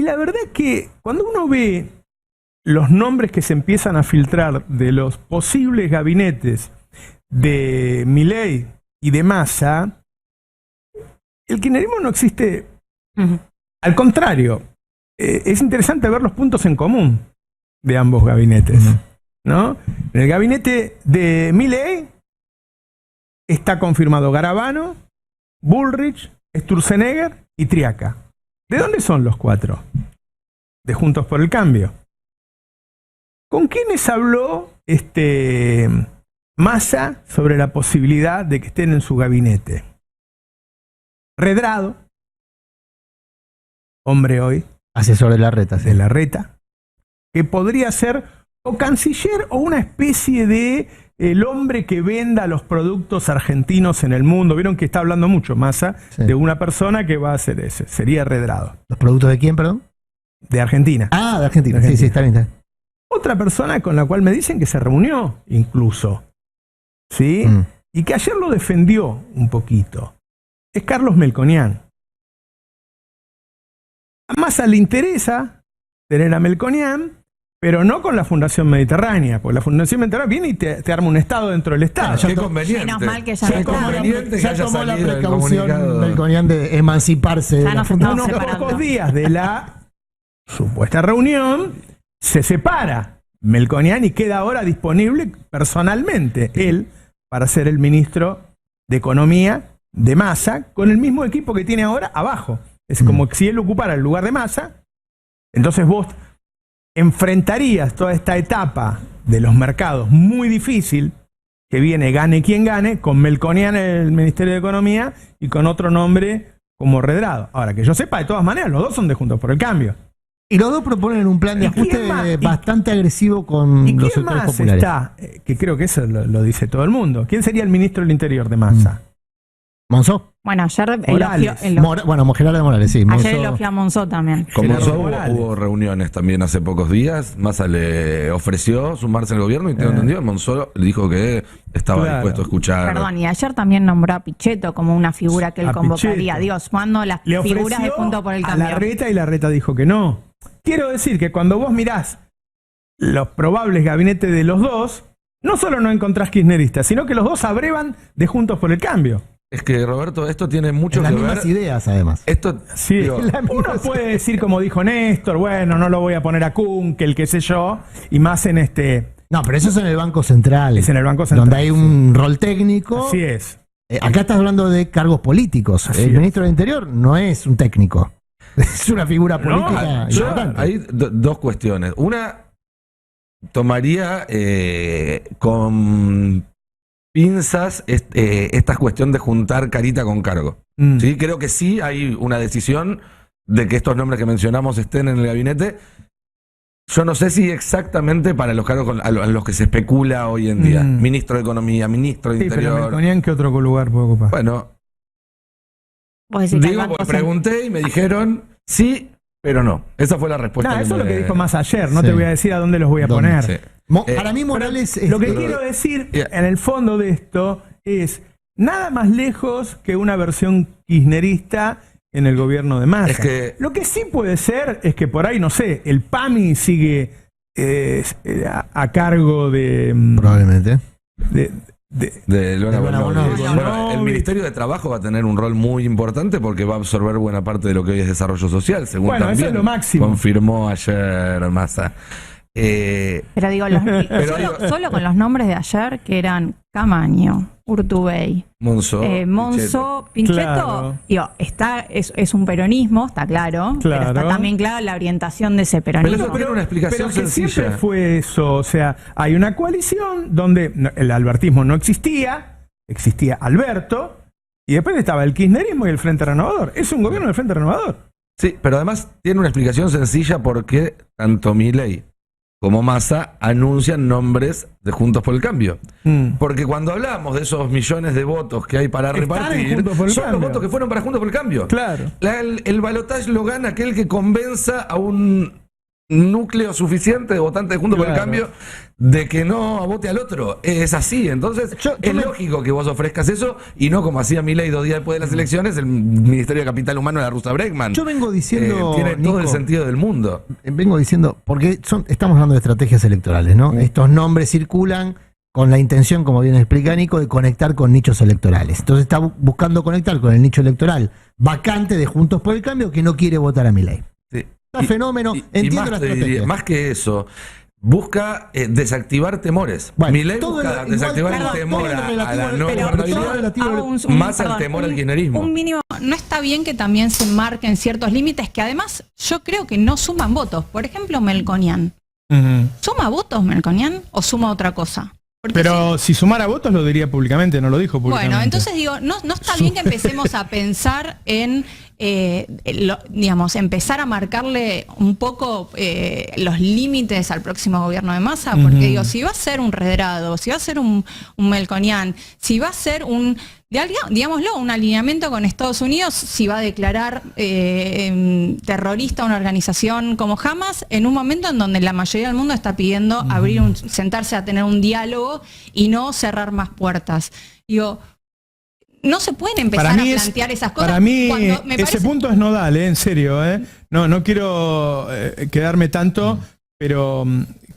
la verdad es que cuando uno ve los nombres que se empiezan a filtrar de los posibles gabinetes de Milei y de Massa, el kirchnerismo no existe. Al contrario, es interesante ver los puntos en común de ambos gabinetes, ¿no? En el gabinete de Milei está confirmado Garabano, Bullrich, Sturzenegger y Triaca. ¿De dónde son los cuatro? De Juntos por el Cambio. ¿Con quiénes habló Massa sobre la posibilidad de que estén en su gabinete? Redrado, hombre hoy, asesor de Larreta, de Larreta, que podría ser o canciller o una especie de el hombre que venda los productos argentinos en el mundo. Vieron que está hablando mucho Massa de una persona que va a hacer ese. Sería Redrado. ¿Los productos de quién, perdón? De Argentina. Ah, de Argentina. Sí, está bien, está bien. Otra persona con la cual me dicen que se reunió incluso, ¿sí? Y que ayer lo defendió un poquito. Es Carlos Melconian. A Massa le interesa tener a Melconian, pero no con la Fundación Mediterránea, porque la Fundación Mediterránea viene y te arma un Estado dentro del Estado. Qué conveniente. Menos mal que ya Qué conveniente que ya haya tomó la salido el precaución comunicado. Melconian de emanciparse. Ya de no la se Fundación. estaba Unos separando. pocos días de la supuesta reunión, se separa Melconian y queda ahora disponible personalmente él para ser el ministro de Economía de Massa, con el mismo equipo que tiene ahora abajo. Es como que si él ocupara el lugar de Massa, entonces vos enfrentarías toda esta etapa de los mercados muy difícil, que viene gane quien gane, con Melconian en el Ministerio de Economía y con otro nombre como Redrado. Ahora, que yo sepa, de todas maneras, los dos son de Juntos por el Cambio. Y los dos proponen un plan de ¿Y quién ajuste más? bastante agresivo con ¿Y los quién sectores más populares. está? Que creo que eso lo dice todo el mundo. ¿Quién sería el ministro del Interior de Massa? Monzó. Bueno, ayer Morales. Bueno, Gerardo Morales, sí. ayer Monzó. elogió a Monzó también. Con Gerardo Monzó Morales. hubo reuniones también hace pocos días. Massa le ofreció sumarse al gobierno y tengo entendido, Monzó le dijo que estaba dispuesto a escuchar. Perdón, y ayer también nombró a Pichetto como una figura que él A convocaría. Pichetto. Dios, cuando las Le figuras de ofreció Juntos por el a Cambio. Larreta y Larreta dijo que no. Quiero decir que cuando vos mirás los probables gabinetes de los dos, no solo no encontrás kirchneristas, sino que los dos abrevan de Juntos por el Cambio. Es que, Roberto, esto tiene mucho Las que ver. mismas ideas, además. Esto, Sí, digo, uno puede decir, como dijo Néstor, bueno, no lo voy a poner a Kunkel, qué sé yo, y más en No, pero eso es en el Banco Central. Es en el Banco Central, Donde hay un rol técnico. Así es. Acá estás hablando de cargos políticos. Así El es. ministro del Interior no es un técnico. Es una figura política yo- importante. hay dos cuestiones. Una, tomaría con pinzas esta cuestión de juntar carita con cargo. ¿Sí? Creo que sí hay una decisión de que estos nombres que mencionamos estén en el gabinete. Yo no sé si exactamente para los cargos en los que se especula hoy en día. Ministro de Economía, ministro de Sí, pero Interior. Melconian, ¿qué otro lugar puede ocupar? Bueno, Vos decís que el digo, Banco porque Central- pregunté y me dijeron sí, pero no. Esa fue la respuesta. No, eso es lo que me- dijo más ayer. No Sí. te voy a decir a dónde los voy a ¿Dónde? poner. Sí. Para mí Morales es... Lo que quiero decir Yeah. en el fondo de esto es nada más lejos que una versión kirchnerista en el gobierno de Massa. Es que- Lo que sí puede ser es que por ahí, no sé, el PAMI sigue a cargo de, Probablemente. De Luana De Luana Bonovich. Bonovich. Bueno, el Ministerio de Trabajo va a tener un rol muy importante porque va a absorber buena parte de lo que hoy es desarrollo social, según Bueno, también eso es lo máximo. confirmó ayer Massa. Pero digo, solo con los nombres de ayer, que eran Camaño, Urtubey, Monzó, Monzó, Pichetto, Claro. digo, es un peronismo, está claro, pero Claro. está también clara la orientación de ese peronismo. Pero eso tiene una explicación pero que sencilla. siempre fue eso. O sea, hay una coalición donde el albertismo no existía, existía Alberto, y después estaba el kirchnerismo y el Frente Renovador. Es un gobierno del Frente Renovador. Sí, pero además tiene una explicación sencilla porque tanto Milei como Massa anuncian nombres de Juntos por el Cambio. Porque cuando hablamos de esos millones de votos que hay para Están en repartir, Juntos por el son los Cambio. votos que fueron para Juntos por el Cambio. Claro. El balotaje lo gana aquel que convenza a un núcleo suficiente de votantes de Juntos por el Claro. Cambio de que no vote al otro. Es así. Entonces, es lógico que vos ofrezcas eso y no como hacía Milei 2 días después de las elecciones, el Ministerio de Capital Humano de la Rusa Bregman. Yo vengo diciendo, tiene todo Nico, el sentido del mundo. Vengo diciendo, porque estamos hablando de estrategias electorales, ¿no? Estos nombres circulan con la intención, como bien explica Nico, de conectar con nichos electorales. Entonces está buscando conectar con el nicho electoral vacante de Juntos por el Cambio que no quiere votar a Milei. Sí. Fenómeno, entiendo más, la estrategia. más que eso, busca desactivar temores. Bueno, Milei busca desactivar el temor a la no gobernabilidad, más al temor al kirchnerismo. Un mínimo, no está bien que también se marquen ciertos límites que además yo creo que no suman votos. Por ejemplo, Melconian. ¿Suma votos Melconian o suma otra cosa? Porque pero si sumara votos lo diría públicamente, no lo dijo públicamente. Bueno, entonces digo, no está bien que empecemos a pensar en, digamos, empezar a marcarle un poco los límites al próximo gobierno de Massa, porque digo, si va a ser un Redrado, si va a ser un Melconian, si va a ser digámoslo, un alineamiento con Estados Unidos, si va a declarar terrorista una organización como Hamas, en un momento en donde la mayoría del mundo está pidiendo sentarse a tener un diálogo y no cerrar más puertas. Digo, no se pueden empezar a plantear esas cosas. Para mí ese punto es nodal, en serio. No quiero quedarme tanto, pero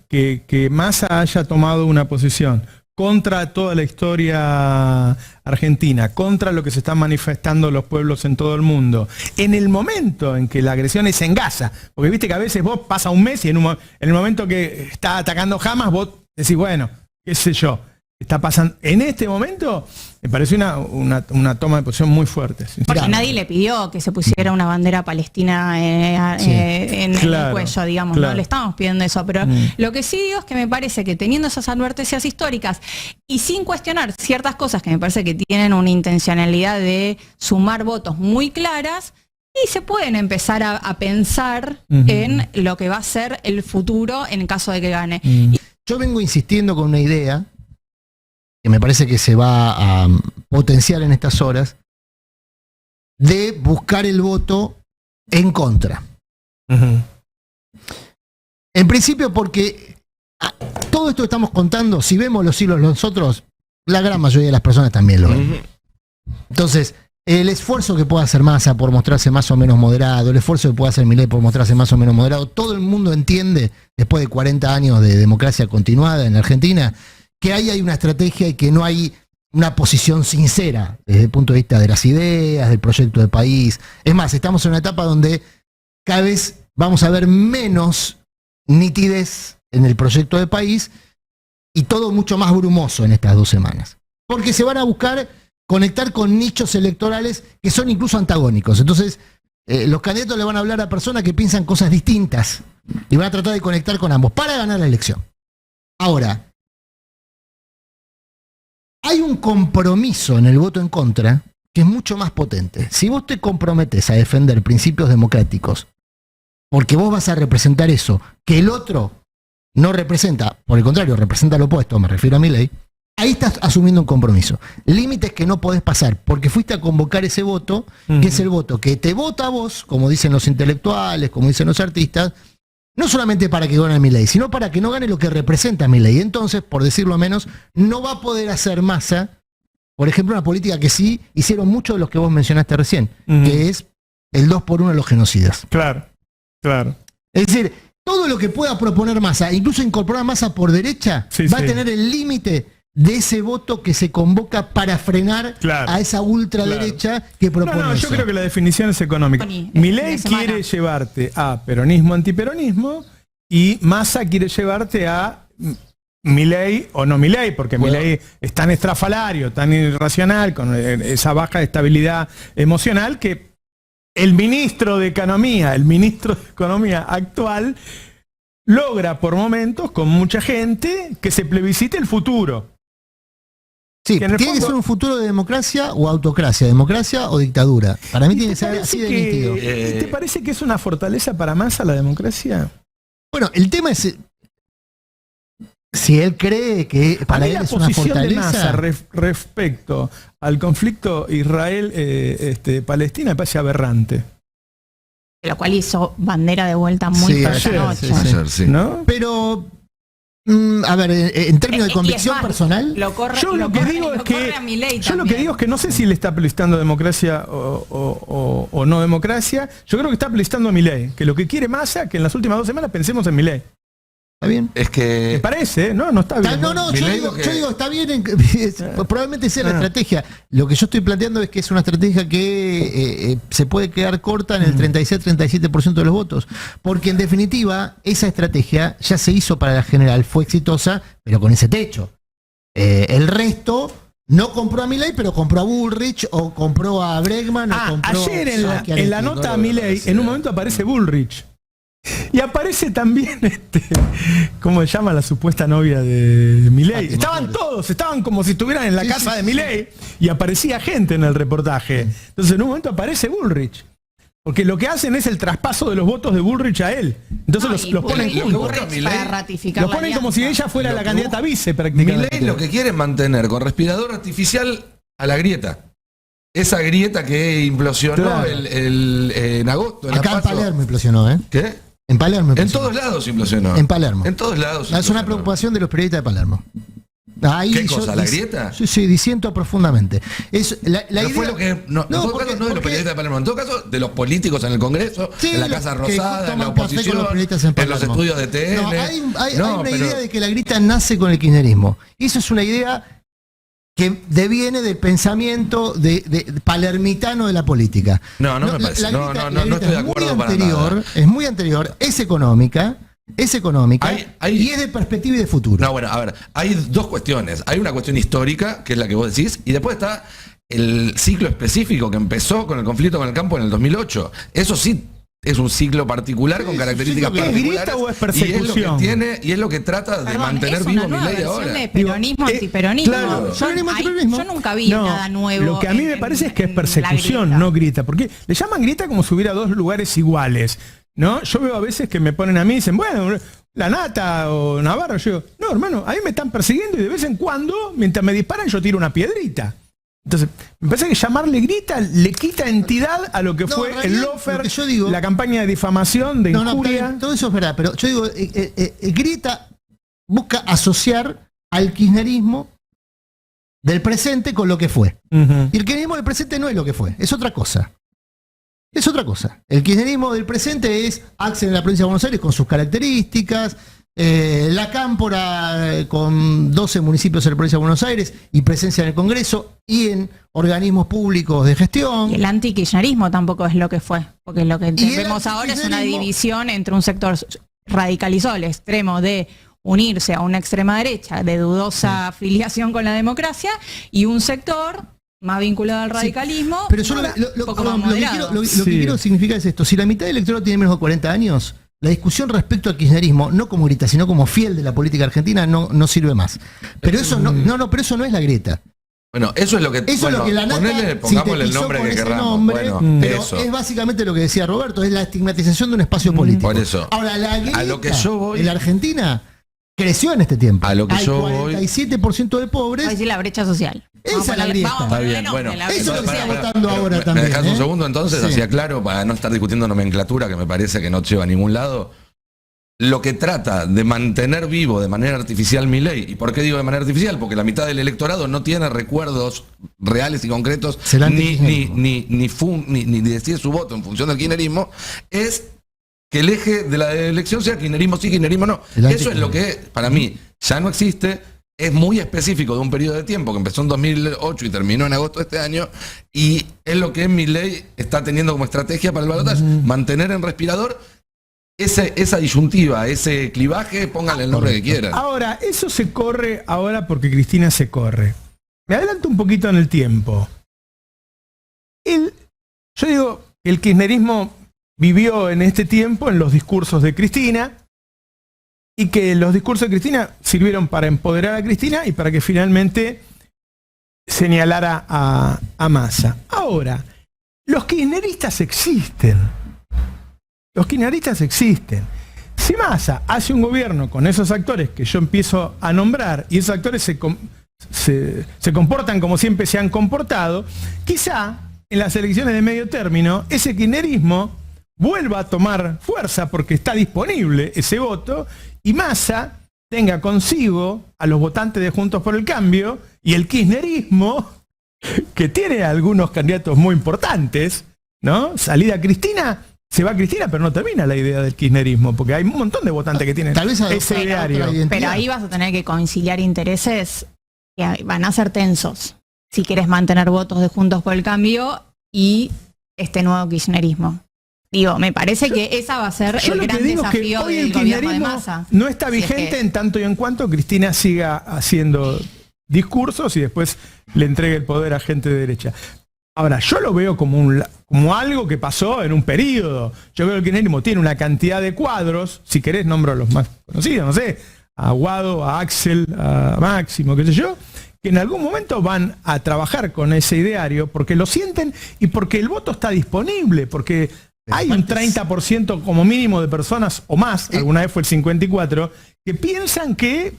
que Massa haya tomado una posición contra toda la historia argentina, contra lo que se están manifestando los pueblos en todo el mundo, en el momento en que la agresión es en Gaza, porque viste que a veces vos pasa un mes y en el momento que está atacando Hamas, vos decís, bueno, qué sé yo, está pasando. En este momento me parece una toma de posición muy fuerte. Porque nadie le pidió que se pusiera una bandera palestina en el cuello, digamos, no le estamos pidiendo eso, pero lo que sí digo es que me parece que teniendo esas advertencias históricas y sin cuestionar ciertas cosas que me parece que tienen una intencionalidad de sumar votos muy claras, y se pueden empezar a pensar en lo que va a ser el futuro en caso de que gane. Yo vengo insistiendo con una idea que me parece que se va a potenciar en estas horas, de buscar el voto en contra. En principio porque todo esto que estamos contando, si vemos los hilos nosotros, la gran mayoría de las personas también lo ven. Entonces, el esfuerzo que pueda hacer Massa por mostrarse más o menos moderado, el esfuerzo que pueda hacer Milei por mostrarse más o menos moderado, todo el mundo entiende, después de 40 años de democracia continuada en Argentina, que ahí hay una estrategia y que no hay una posición sincera desde el punto de vista de las ideas, del proyecto de país. Es más, estamos en una etapa donde cada vez vamos a ver menos nitidez en el proyecto de país y todo mucho más brumoso en estas 2 semanas. Porque se van a buscar conectar con nichos electorales que son incluso antagónicos. Entonces, los candidatos le van a hablar a personas que piensan cosas distintas y van a tratar de conectar con ambos para ganar la elección. Ahora, hay un compromiso en el voto en contra que es mucho más potente. Si vos te comprometes a defender principios democráticos, porque vos vas a representar eso, que el otro no representa, por el contrario, representa lo opuesto, me refiero a Milei, ahí estás asumiendo un compromiso. Límites que no podés pasar, porque fuiste a convocar ese voto, que es el voto que te vota a vos, como dicen los intelectuales, como dicen los artistas, no solamente para que gane Milei, sino para que no gane lo que representa Milei. Entonces, por decirlo menos, no va a poder hacer Massa, por ejemplo, una política que sí hicieron muchos de los que vos mencionaste recién, que es el 2x1 de los genocidas. Claro. Es decir, todo lo que pueda proponer Massa, incluso incorporar Massa por derecha, va a tener el límite de ese voto que se convoca para frenar a esa ultraderecha que propone yo creo que la definición es económica. Milei quiere llevarte a peronismo, antiperonismo, y Massa quiere llevarte a Milei o no Milei, porque Milei es tan estrafalario, tan irracional, con esa baja estabilidad emocional, que el ministro de Economía actual logra por momentos, con mucha gente, que se plebiscite el futuro. Sí, tiene que ser un futuro de democracia o autocracia, democracia o dictadura. Para mí tiene que ser así de nítido. ¿Te parece que es una fortaleza para Massa la democracia? Bueno, el tema es si él cree que para él es una fortaleza. De Massa respecto al conflicto Israel-Palestina me parece aberrante. Lo cual hizo bandera de vuelta muy pronta anoche. Ayer, ¿no? Pero A ver, en términos de Y es convicción más, personal, Yo lo que digo es que no sé si le está felicitando democracia o no democracia. Yo creo que está felicitando a Milei, que lo que quiere Massa, que en las últimas 2 semanas pensemos en Milei. ¿está bien? Es ¿Me que parece? No está bien. No, yo Milei digo, lo que- yo digo, está bien, probablemente sea la estrategia. Lo que yo estoy planteando es que es una estrategia que se puede quedar corta en el 36-37% de los votos. Porque en definitiva, esa estrategia ya se hizo para la general, fue exitosa, pero con ese techo. El resto no compró a Milei, pero compró a Bullrich o compró a Bregman o compró Ayer en a la Schiaretti. nota a Milei, en un momento aparece Bullrich. Y aparece también, ¿cómo se llama la supuesta novia de Milei? Fátima Estaban Flores. todos, estaban como si estuvieran en la Sí, casa sí, de sí, Milei y aparecía gente en el reportaje. Entonces en un momento aparece Bullrich. Porque lo que hacen es el traspaso de los votos de Bullrich a él. Entonces los ponen lo que juntos. busca Milei- para ratificar Los la ponen como si alianza. ella fuera Lo la que candidata busca- vice prácticamente. Milei lo que quiere es mantener con respirador artificial a la grieta. Esa grieta que implosionó Claro. en agosto. En Acá la en PASO. Palermo implosionó, ¿eh? ¿Qué? En Palermo En implosionó. todos lados implosionó. En Palermo. En todos lados. Es una implosionó. preocupación de los periodistas de Palermo. Ahí ¿Qué yo cosa, la dis- grieta? Sí, sí, disiento profundamente. La No idea, fue lo que. No, en No, todo porque- caso, no de los porque- periodistas de Palermo. En todo caso, de los políticos en el Congreso, Sí, en la los Casa que Rosada, en la toman café con oposición, los periodistas en, en los Palermo. estudios de TN. No, hay No, una pero- idea de que la grita nace con el kirchnerismo. Y eso es una idea que deviene del pensamiento de palermitano de la política. No, no me parece. No, grita- no, la no grita estoy de es muy acuerdo para anterior, nada. es muy anterior, es económica y es de perspectiva y de futuro. No, bueno, a ver, hay dos cuestiones. Hay una cuestión histórica, que es la que vos decís, y después está el ciclo específico que empezó con el conflicto con el campo en el 2008. Eso sí es un ciclo particular Sí, con es un características ciclo que- ¿Es particulares. grieta o es Y es lo persecución? que tiene, y es lo que trata de Perdón, mantener es vivo una nueva Milei versión ahora. de peronismo, Digo, antiperonismo. claro. Peronismo, antiperonismo. Yo nunca vi No, nada nuevo. Lo que a mí me parece es que es persecución, no grieta. Porque le llaman grieta como si hubiera dos lugares iguales. ¿No? Yo veo a veces que me ponen a mí y dicen, bueno, la Nata o Navarro. Yo digo, no, hermano, a mí me están persiguiendo y de vez en cuando, mientras me disparan, yo tiro una piedrita. Entonces, me parece que llamarle grita le quita entidad a lo que No, fue en el realidad, lofer, lo que yo digo- la campaña de difamación, de No, está injuria. bien, todo eso es verdad, pero yo digo, Grita busca asociar al kirchnerismo del presente con lo que fue. Ujú. Y el kirchnerismo del presente no es lo que fue, es otra cosa. Es otra cosa. El kirchnerismo del presente es Axel en la provincia de Buenos Aires con sus características, la Cámpora con 12 municipios en la provincia de Buenos Aires y presencia en el Congreso y en organismos públicos de gestión. Y el antikirchnerismo tampoco es lo que fue, porque lo que Y el vemos ahora es una antikirchnerismo- división entre un sector radicalizado al extremo de unirse a una extrema derecha de dudosa afiliación con la democracia y un sector más vinculado al radicalismo, Pero yo un poco más lo que moderado. quiero, Sí. quiero significar es esto. Si la mitad del electorado tiene menos de 40 años, la discusión respecto al kirchnerismo, no como grita, sino como fiel de la política argentina, no sirve más. Pero eso pero eso no es la grieta. Bueno, eso es lo que. Eso bueno, es lo que la Nata pongámosle el sintetizó nombre con que ese querramos. nombre, Bueno, pero eso. es básicamente lo que decía Roberto, es la estigmatización de un espacio político. Por eso. Ahora, la grieta A lo que yo voy- en la Argentina creció en este tiempo. A lo que Hay yo voy- 47% de Va a pobres. decir la brecha social. Esa Vamos a es la ponerle- grieta. vamos a Está ponerle bien, nombre, bueno. la Eso brecha es lo que se social. está votando ahora ¿Me también, dejas un ¿eh? segundo entonces? Sí. Así aclaro, para no estar discutiendo nomenclatura que me parece que no lleva a ningún lado. Lo que trata de mantener vivo de manera artificial Milei, ¿y por qué digo de manera artificial? Porque la mitad del electorado no tiene recuerdos reales y concretos, Será ni antikirchnerismo. ni decide su voto en función del kirchnerismo, es que el eje de la elección sea kirchnerismo sí, kirchnerismo no. El Eso es lo que, para mí, ya no existe. Es muy específico de un periodo de tiempo que empezó en 2008 y terminó en agosto de este año, y es lo que Milei está teniendo como estrategia para el balotaje, mantener en respirador esa disyuntiva, ese clivaje, pónganle el nombre que quieran. Ahora, eso se corre ahora porque Cristina se corre. Me adelanto un poquito en el tiempo. Yo digo que el kirchnerismo vivió en este tiempo en los discursos de Cristina y que los discursos de Cristina sirvieron para empoderar a Cristina y para que finalmente señalara a Massa. Ahora, los kirchneristas existen. Los kirchneristas existen. Si Massa hace un gobierno con esos actores que yo empiezo a nombrar y esos actores se comportan como siempre se han comportado, quizá en las elecciones de medio término ese kirchnerismo vuelva a tomar fuerza porque está disponible ese voto y Massa tenga consigo a los votantes de Juntos por el Cambio y el kirchnerismo, que tiene algunos candidatos muy importantes, ¿no? Salida Cristina, se va Cristina, pero no termina la idea del kirchnerismo, porque hay un montón de votantes que tienen Tal vez ese ideario. Pero ahí vas a tener que conciliar intereses que van a ser tensos si quieres mantener votos de Juntos por el Cambio y este nuevo kirchnerismo. Digo, me parece que esa va a ser Yo el lo gran que digo es que desafío hoy del el gobierno de kirchnerismo Massa. no está Si es vigente que- en tanto y en cuanto Cristina siga haciendo discursos y después le entregue el poder a gente de derecha. Ahora, yo lo veo como algo que pasó en un periodo. Yo creo que el kirchnerismo tiene una cantidad de cuadros, si querés nombro a los más conocidos, no sé, a Guado, a Axel, a Máximo, qué sé yo, que en algún momento van a trabajar con ese ideario porque lo sienten y porque el voto está disponible, porque hay un 30% como mínimo de personas o más, alguna vez fue el 54%, que piensan que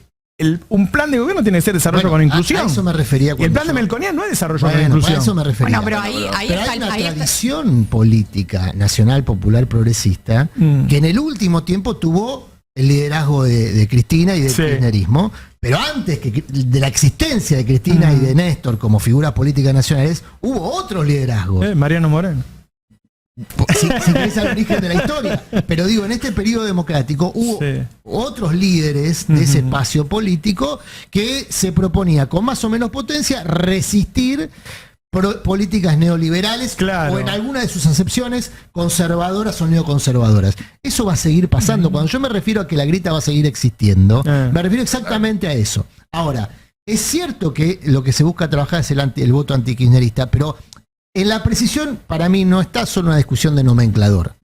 un plan de gobierno tiene que ser desarrollo con inclusión. A eso me refería. Y el plan de yo- Melconian no es desarrollo con Bueno, inclusión. a eso me refería. Bueno, pero ahí Pero está hay una ahí está- tradición política nacional, popular, progresista, que en el último tiempo tuvo el liderazgo de Cristina y del Sí. kirchnerismo, pero antes de la existencia de Cristina y de Néstor como figuras políticas nacionales, hubo otros liderazgos. Mariano Moreno. Si querés al origen de la historia. Pero digo, en este periodo democrático hubo Sí. otros líderes de ese espacio político que se proponía con más o menos potencia resistir políticas neoliberales Claro. o en alguna de sus acepciones conservadoras o neoconservadoras. Eso va a seguir pasando. Cuando yo me refiero a que la grita va a seguir existiendo, me refiero exactamente a eso. Ahora, es cierto que lo que se busca trabajar es el voto antikirchnerista, pero en la precisión, para mí, no está solo una discusión de nomenclador.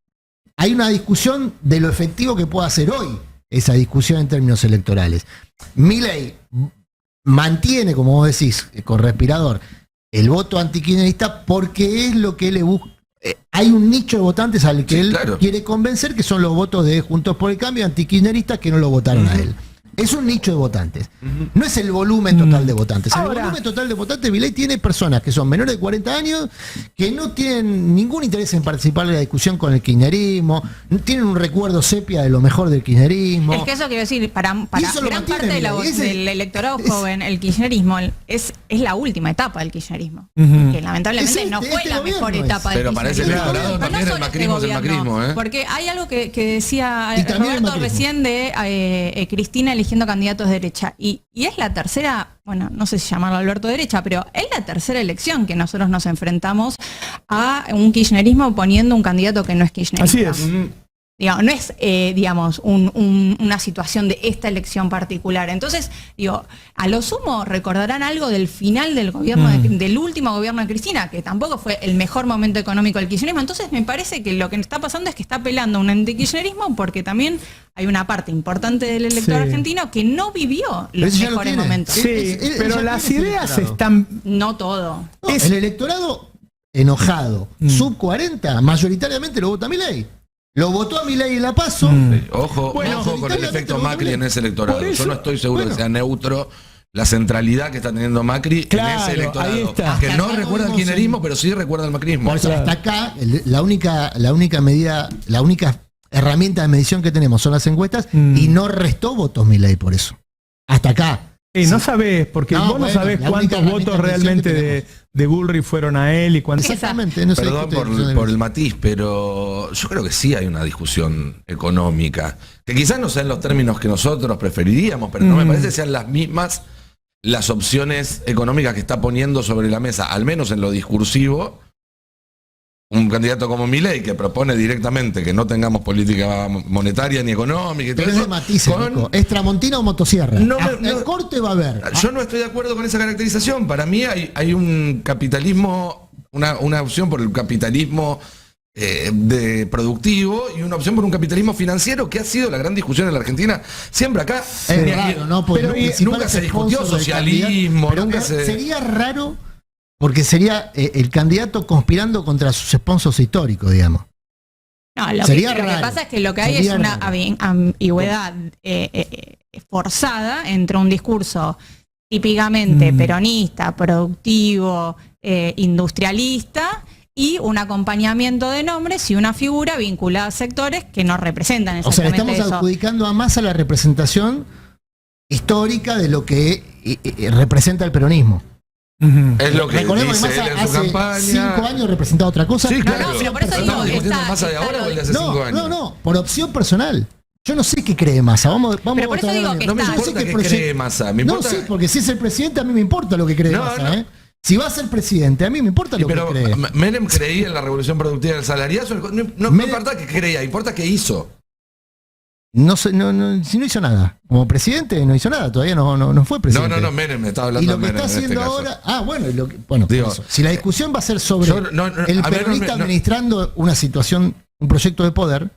Hay una discusión de lo efectivo que pueda hacer hoy esa discusión en términos electorales. Milei mantiene, como vos decís, con respirador, el voto antikirchnerista porque es lo que le busca. Hay un nicho de votantes al que Sí, él claro. quiere convencer, que son los votos de Juntos por el Cambio, antikirchneristas que no lo votaron a él. Es un nicho de votantes. No es el volumen total de votantes. El Ahora- volumen total de votantes, Milei tiene personas que son menores de 40 años, que no tienen ningún interés en participar de la discusión con el kirchnerismo, tienen un recuerdo sepia de lo mejor del kirchnerismo. Es que eso quiero decir, para eso lo gran mantiene, parte de Milei. del electorado joven, el kirchnerismo es la última etapa del kirchnerismo. Ujú. Que lamentablemente Es no fue la gobierno mejor es. etapa del Pero para ese kirchnerismo. electorado Pero también el solo macrismo es el gobierno, macrismo, ¿eh? Porque hay algo que decía Y también el Roberto macrismo. recién de Cristina eligiendo candidatos de derecha. Y es la tercera, bueno, no sé si llamarlo Alberto derecha, pero es la tercera elección que nosotros nos enfrentamos a un kirchnerismo poniendo un candidato que no es kirchnerista. Así es. Digo, no es, digamos, una situación de esta elección particular. Entonces, digo, a lo sumo recordarán algo del final del gobierno, del último gobierno de Cristina, que tampoco fue el mejor momento económico del kirchnerismo. Entonces, me parece que lo que está pasando es que está apelando a un antikirchnerismo porque también hay una parte importante del elector Sí. argentino que no vivió los eso ya lo mejores tiene. momentos. Sí, es- pero ya las tiene ese ideas electorado. están... No todo. No, el electorado enojado, sub 40, mayoritariamente lo vota a Milei. Lo votó a Milei en la PASO. Ojo, Bueno, ojo con el efecto Macri en ese electorado. Por eso, Yo no estoy seguro bueno. que sea neutro la centralidad que está teniendo Macri Claro, en ese ahí electorado. está. Que no Hasta acá recuerda el tuvimos kirchnerismo, pero sí recuerda el macrismo. Por eso, Claro. hasta acá, la única medida, la única herramienta de medición que tenemos son las encuestas y no restó votos Milei por eso. Hasta acá. No sabés, porque No, vos no bueno, sabés la única cuántos votos herramienta de realmente medición que de Bullrich fueron a él y cuántos... Exactamente. No se Perdón discute por el matiz, pero yo creo que sí hay una discusión económica, que quizás no sean los términos que nosotros preferiríamos, pero no me parece que sean las mismas las opciones económicas que está poniendo sobre la mesa, al menos en lo discursivo, un candidato como Milei que propone directamente que no tengamos política monetaria ni económica y todo Pero es de eso, matices, con- Nico. ¿Es Tramontina o motosierra? No, El corte va a haber. Yo no estoy de acuerdo con esa caracterización. Para mí hay un capitalismo, una opción por el capitalismo de productivo y una opción por un capitalismo financiero que ha sido la gran discusión en la Argentina siempre acá. Es Ni- raro, ¿no? Porque pero los principales nunca se discutió sponsors del socialismo, candidato- nunca pero se... Sería raro porque sería el candidato conspirando contra sus sponsors históricos, digamos. No, lo Sería que raro. pasa es que lo que hay Sería es una raro. ambigüedad forzada entre un discurso típicamente peronista, productivo, industrialista y un acompañamiento de nombres y una figura vinculada a sectores que no representan O sea, le exactamente estamos eso. adjudicando a Massa la representación histórica de lo que representa el peronismo. Es lo que Recordemos dice que él en Massa su hace campaña. 5 años representaba otra cosa. Sí, claro. No, pero por eso digo, ¿Estamos discutiendo está- el Massa de está ahora lo o el de hace de- 5 años? No, por opción personal. Yo no sé qué cree Massa. Vamos Pero por eso otra vez. digo que No me está- Yo sé importa que qué cree Massa. Me No, importa. sí, porque si es el presidente, a mí me importa lo que cree No, Massa. no. Si va a ser presidente, a mí me importa lo Pero que cree. Menem creía en la revolución productiva del salariazo. No me importa qué creía, importa qué hizo. No, si no hizo nada. Como presidente no hizo nada, todavía no fue presidente. No, Menem, me estaba Y hablando lo de que Menem está en este haciendo caso. ahora. Bueno, por Digo, eso. Si la discusión va a ser sobre yo el a mí peronista no- administrando una situación, un proyecto de poder,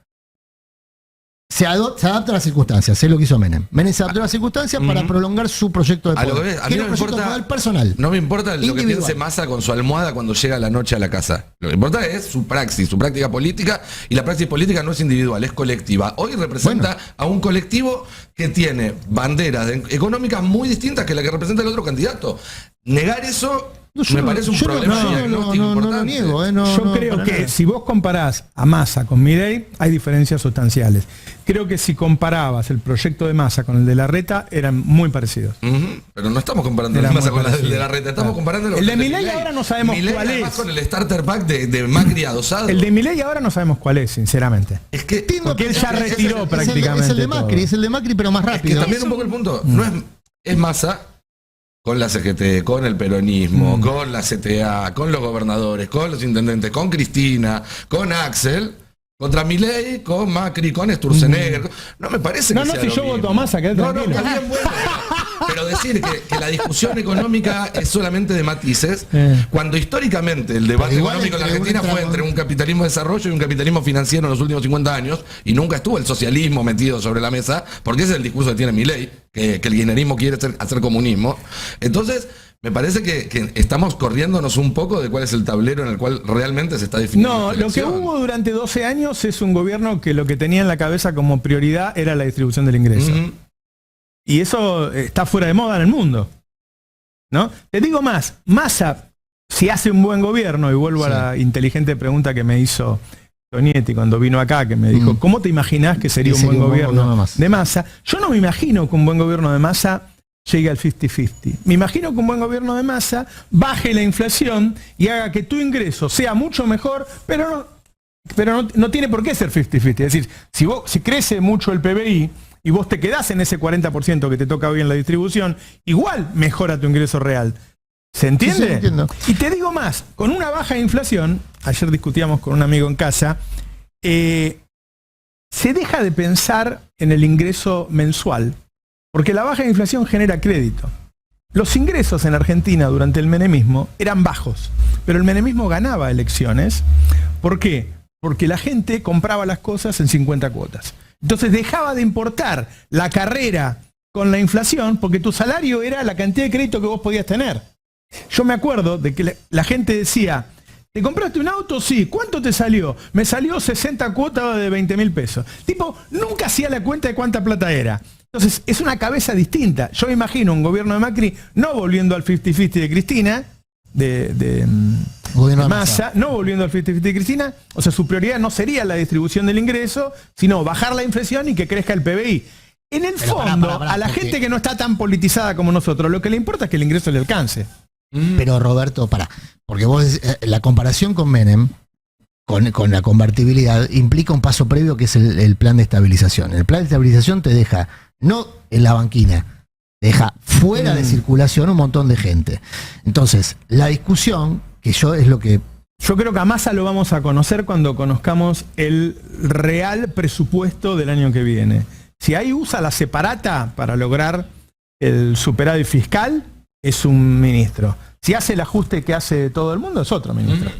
se adapta a las circunstancias. Es lo que hizo Menem. Menem se adaptó a las circunstancias para prolongar su proyecto de A lo poder. que ves, a que mí era no un me proyecto de importa- poder personal. No me importa lo que Individual. piense Massa con su almohada cuando llega la noche a la casa. Lo que importa es su praxis, su práctica política, y la praxis política no es individual, es colectiva. Hoy representa a un colectivo que tiene banderas económicas muy distintas que la que representa el otro candidato. Negar eso No, yo me no- parece un yo no- problema no, diagnóstico no lo importante. niego, Yo creo para que nada. si vos comparás a Massa con Milei, hay diferencias sustanciales. Creo que si comparabas el proyecto de Massa con el de Larreta, eran muy parecidos. Ujú, pero no estamos comparando Era el Massa muy con la parecido. de la reta, estamos Claro. comparando El de Milei ahora no sabemos cuál además es. con el starter pack de Macri adosado. El de Milei ahora no sabemos cuál es, sinceramente. Es que Porque él ya retiró Es prácticamente el de Macri, todo. es el de Macri, pero más Es que rápido. también un poco el punto. No es Massa con la CGT, con el peronismo, con la CTA, con los gobernadores, con los intendentes, con Cristina, con Axel, contra Milei, con Macri, con Sturzenegger. No me parece No, que no, sea si lo yo mismo. voto a Massa, quedate No, tranquilo. está bien, bueno. Pero decir que la discusión económica es solamente de matices, cuando históricamente el debate Pero igual económico en la entre Argentina un fue tramo- entre un capitalismo de desarrollo y un capitalismo financiero en los últimos 50 años, y nunca estuvo el socialismo metido sobre la mesa, porque ese es el discurso que tiene Milei, que el kirchnerismo quiere hacer comunismo. Entonces, me parece que estamos corriéndonos un poco de cuál es el tablero en el cual realmente se está definiendo. No, esta lo que elección. hubo durante 12 años es un gobierno que lo que tenía en la cabeza como prioridad era la distribución del ingreso. Ujú. Y eso está fuera de moda en el mundo. ¿No? Te digo más, Massa, si hace un buen gobierno, y vuelvo a la inteligente pregunta que me hizo Tonietti cuando vino acá, que me dijo, ¿cómo te imaginás que sería un buen gobierno de Massa? Yo no me imagino que un buen gobierno de Massa llegue al 50-50. Me imagino que un buen gobierno de Massa baje la inflación y haga que tu ingreso sea mucho mejor, pero no tiene por qué ser 50-50. Es decir, si crece mucho el PBI y vos te quedás en ese 40% que te toca hoy en la distribución, igual mejora tu ingreso real. ¿Se entiende? Sí, entiendo. Y te digo más, con una baja inflación, ayer discutíamos con un amigo en casa, se deja de pensar en el ingreso mensual, porque la baja inflación genera crédito. Los ingresos en Argentina durante el menemismo eran bajos, pero el menemismo ganaba elecciones. ¿Por qué? Porque la gente compraba las cosas en 50 cuotas. Entonces dejaba de importar la carrera con la inflación porque tu salario era la cantidad de crédito que vos podías tener. Yo me acuerdo de que la gente decía, ¿te compraste un auto? Sí. ¿Cuánto te salió? Me salió 60 cuotas de 20.000 pesos. Tipo, nunca hacía la cuenta de cuánta plata era. Entonces, es una cabeza distinta. Yo me imagino un gobierno de Macri no volviendo al 50-50 de Cristina, de Massa, no volviendo al 50-50 de Cristina. O sea, su prioridad no sería la distribución del ingreso, sino bajar la inflación y que crezca el PBI. En el fondo, a la gente que no está tan politizada como nosotros, lo que le importa es que el ingreso le alcance. Pero Roberto, porque vos la comparación con Menem, con la convertibilidad, implica un paso previo que es el plan de estabilización. El plan de estabilización te deja, no en la banquina, te deja fuera de circulación un montón de gente. Entonces, la discusión, que yo es lo que... Yo creo que a Massa lo vamos a conocer cuando conozcamos el real presupuesto del año que viene. Si ahí usa la separata para lograr el superávit fiscal, es un ministro. Si hace el ajuste que hace todo el mundo, es otro ministro.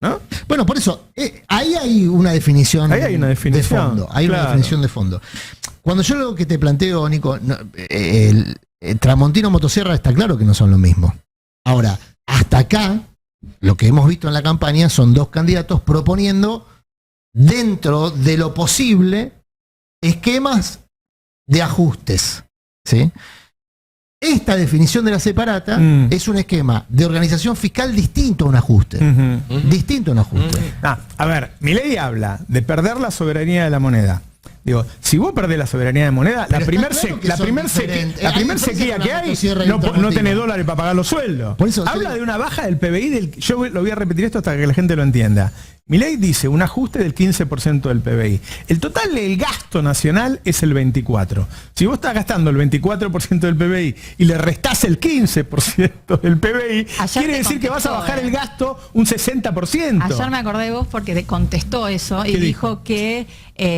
¿No? Bueno, por eso, ahí hay una definición, Ahí hay una definición, de fondo. Hay claro. una definición de fondo. Cuando yo lo que te planteo, Nico, el Tramontino Motosierra está claro que no son lo mismo. Ahora, hasta acá, lo que hemos visto en la campaña son dos candidatos proponiendo, dentro de lo posible, esquemas de ajustes. ¿Sí? Esta definición de la separata es un esquema de organización fiscal distinto a un ajuste. Distinto a un ajuste. A ver, Milei habla de perder la soberanía de la moneda, Digo, si vos perdés la soberanía de moneda, Pero la está primer claro que son diferentes. la Hay primer diferencias sequía con que la hay, motosierra y no automotriz. tenés dólares para pagar los sueldos. Por eso, habla de una baja del PBI, yo lo voy a repetir esto hasta que la gente lo entienda. Milei dice un ajuste del 15% del PBI. El total del gasto nacional es el 24%. Si vos estás gastando el 24% del PBI y le restás el 15% del PBI, Ayer quiere te decir que vas a contestó, bajar el gasto un 60%. Ayer me acordé de vos porque te contestó eso y ¿Qué dijo que,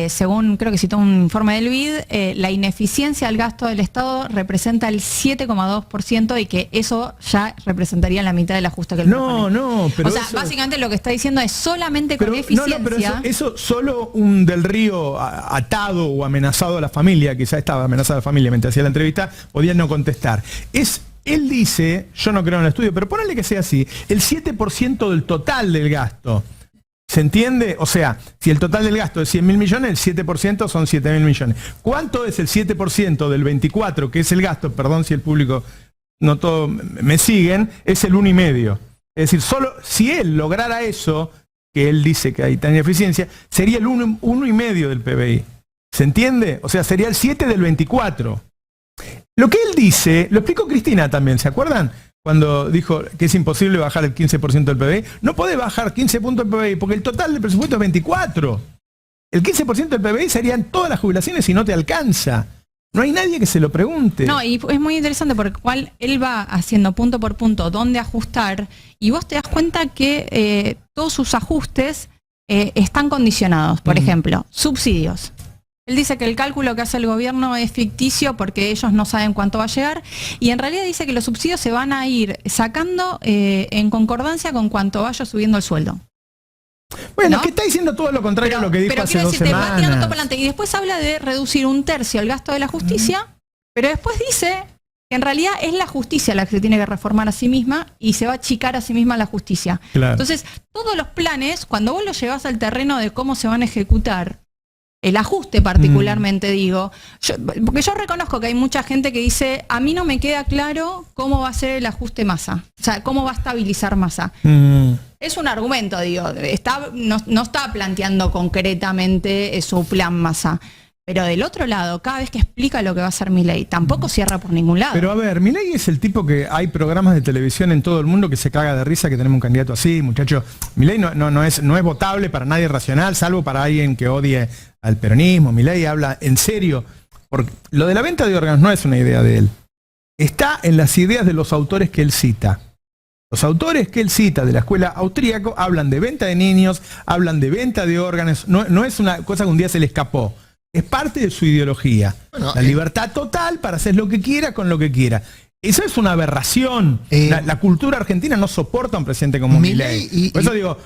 según creo que citó un informe del BID, la ineficiencia del gasto del Estado representa el 7,2% y que eso ya representaría la mitad del ajuste que él propone. No, pero o sea, eso- básicamente lo que está diciendo es solamente Pero, con eficiencia. pero eso solo un Del Río atado o amenazado a la familia, que ya estaba amenazada a la familia mientras hacía la entrevista, podía no contestar. Él dice, yo no creo en el estudio, pero ponele que sea así, el 7% del total del gasto. ¿Se entiende? O sea, si el total del gasto es 100.000 millones, el 7% son 7.000 millones. ¿Cuánto es el 7% del 24, que es el gasto? Perdón si el público no todo me siguen, es el 1,5. Es decir, solo si él lograra eso, que él dice que hay tan ineficiencia, sería el 1,5 del PBI. ¿Se entiende? O sea, sería el 7 del 24. Lo que él dice, lo explicó Cristina también, ¿se acuerdan? Cuando dijo que es imposible bajar el 15% del PBI. No podés bajar 15 puntos del PBI porque el total del presupuesto es 24. El 15% del PBI serían todas las jubilaciones y no te alcanza. No hay nadie que se lo pregunte. No, y es muy interesante porque él va haciendo punto por punto dónde ajustar y vos te das cuenta que todos sus ajustes están condicionados. Por ejemplo, subsidios. Él dice que el cálculo que hace el gobierno es ficticio porque ellos no saben cuánto va a llegar y en realidad dice que los subsidios se van a ir sacando en concordancia con cuánto vaya subiendo el sueldo. Bueno, ¿no? que está diciendo todo lo contrario a lo que dijo pero hace quiero 2 decirte, va tirando todo semanas. para adelante y después habla de reducir 1/3 el gasto de la justicia, pero después dice que en realidad es la justicia la que se tiene que reformar a sí misma y se va a achicar a sí misma la justicia. Claro. Entonces, todos los planes, cuando vos los llevas al terreno de cómo se van a ejecutar, el ajuste particularmente, digo, porque yo reconozco que hay mucha gente que dice, a mí no me queda claro cómo va a ser el ajuste Massa, o sea, cómo va a estabilizar Massa. Es un argumento, digo, no está planteando concretamente su plan Massa. Pero del otro lado, cada vez que explica lo que va a hacer Milei, tampoco cierra por ningún lado. Pero a ver, Milei es el tipo que hay programas de televisión en todo el mundo que se caga de risa que tenemos un candidato así, muchachos. Milei no es votable para nadie racional, salvo para alguien que odie al peronismo. Milei habla en serio, porque lo de la venta de órganos no es una idea de él. Está en las ideas de los autores que él cita. Los autores que él cita de la escuela austríaca hablan de venta de niños, hablan de venta de órganos, no es una cosa que un día se le escapó. Es parte de su ideología. Bueno, la libertad total para hacer lo que quiera con lo que quiera. Eso es una aberración. La cultura argentina no soporta a un presidente como Milei. Por eso digo,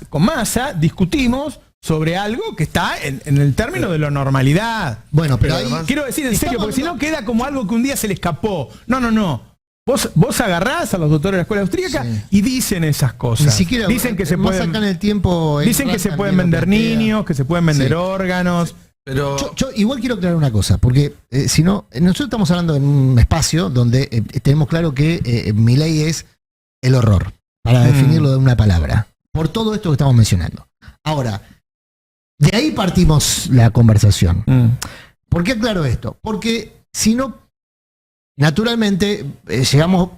con Massa discutimos sobre algo que está en el término de la normalidad. Bueno, pero Además, ahí, quiero decir en serio, porque si no queda como algo que un día se le escapó. No. Vos agarrás a los doctores de la escuela austríaca y dicen esas cosas. Ni siquiera dicen que se más pueden, acá en el tiempo. dicen que se pueden vender niños, que se pueden vender órganos. Pero Yo igual quiero aclarar una cosa, porque si no, nosotros estamos hablando en un espacio donde tenemos claro que Milei es el horror, para definirlo de una palabra, por todo esto que estamos mencionando. Ahora, de ahí partimos la conversación. ¿Por qué aclaro esto? Porque si no, naturalmente, si vamos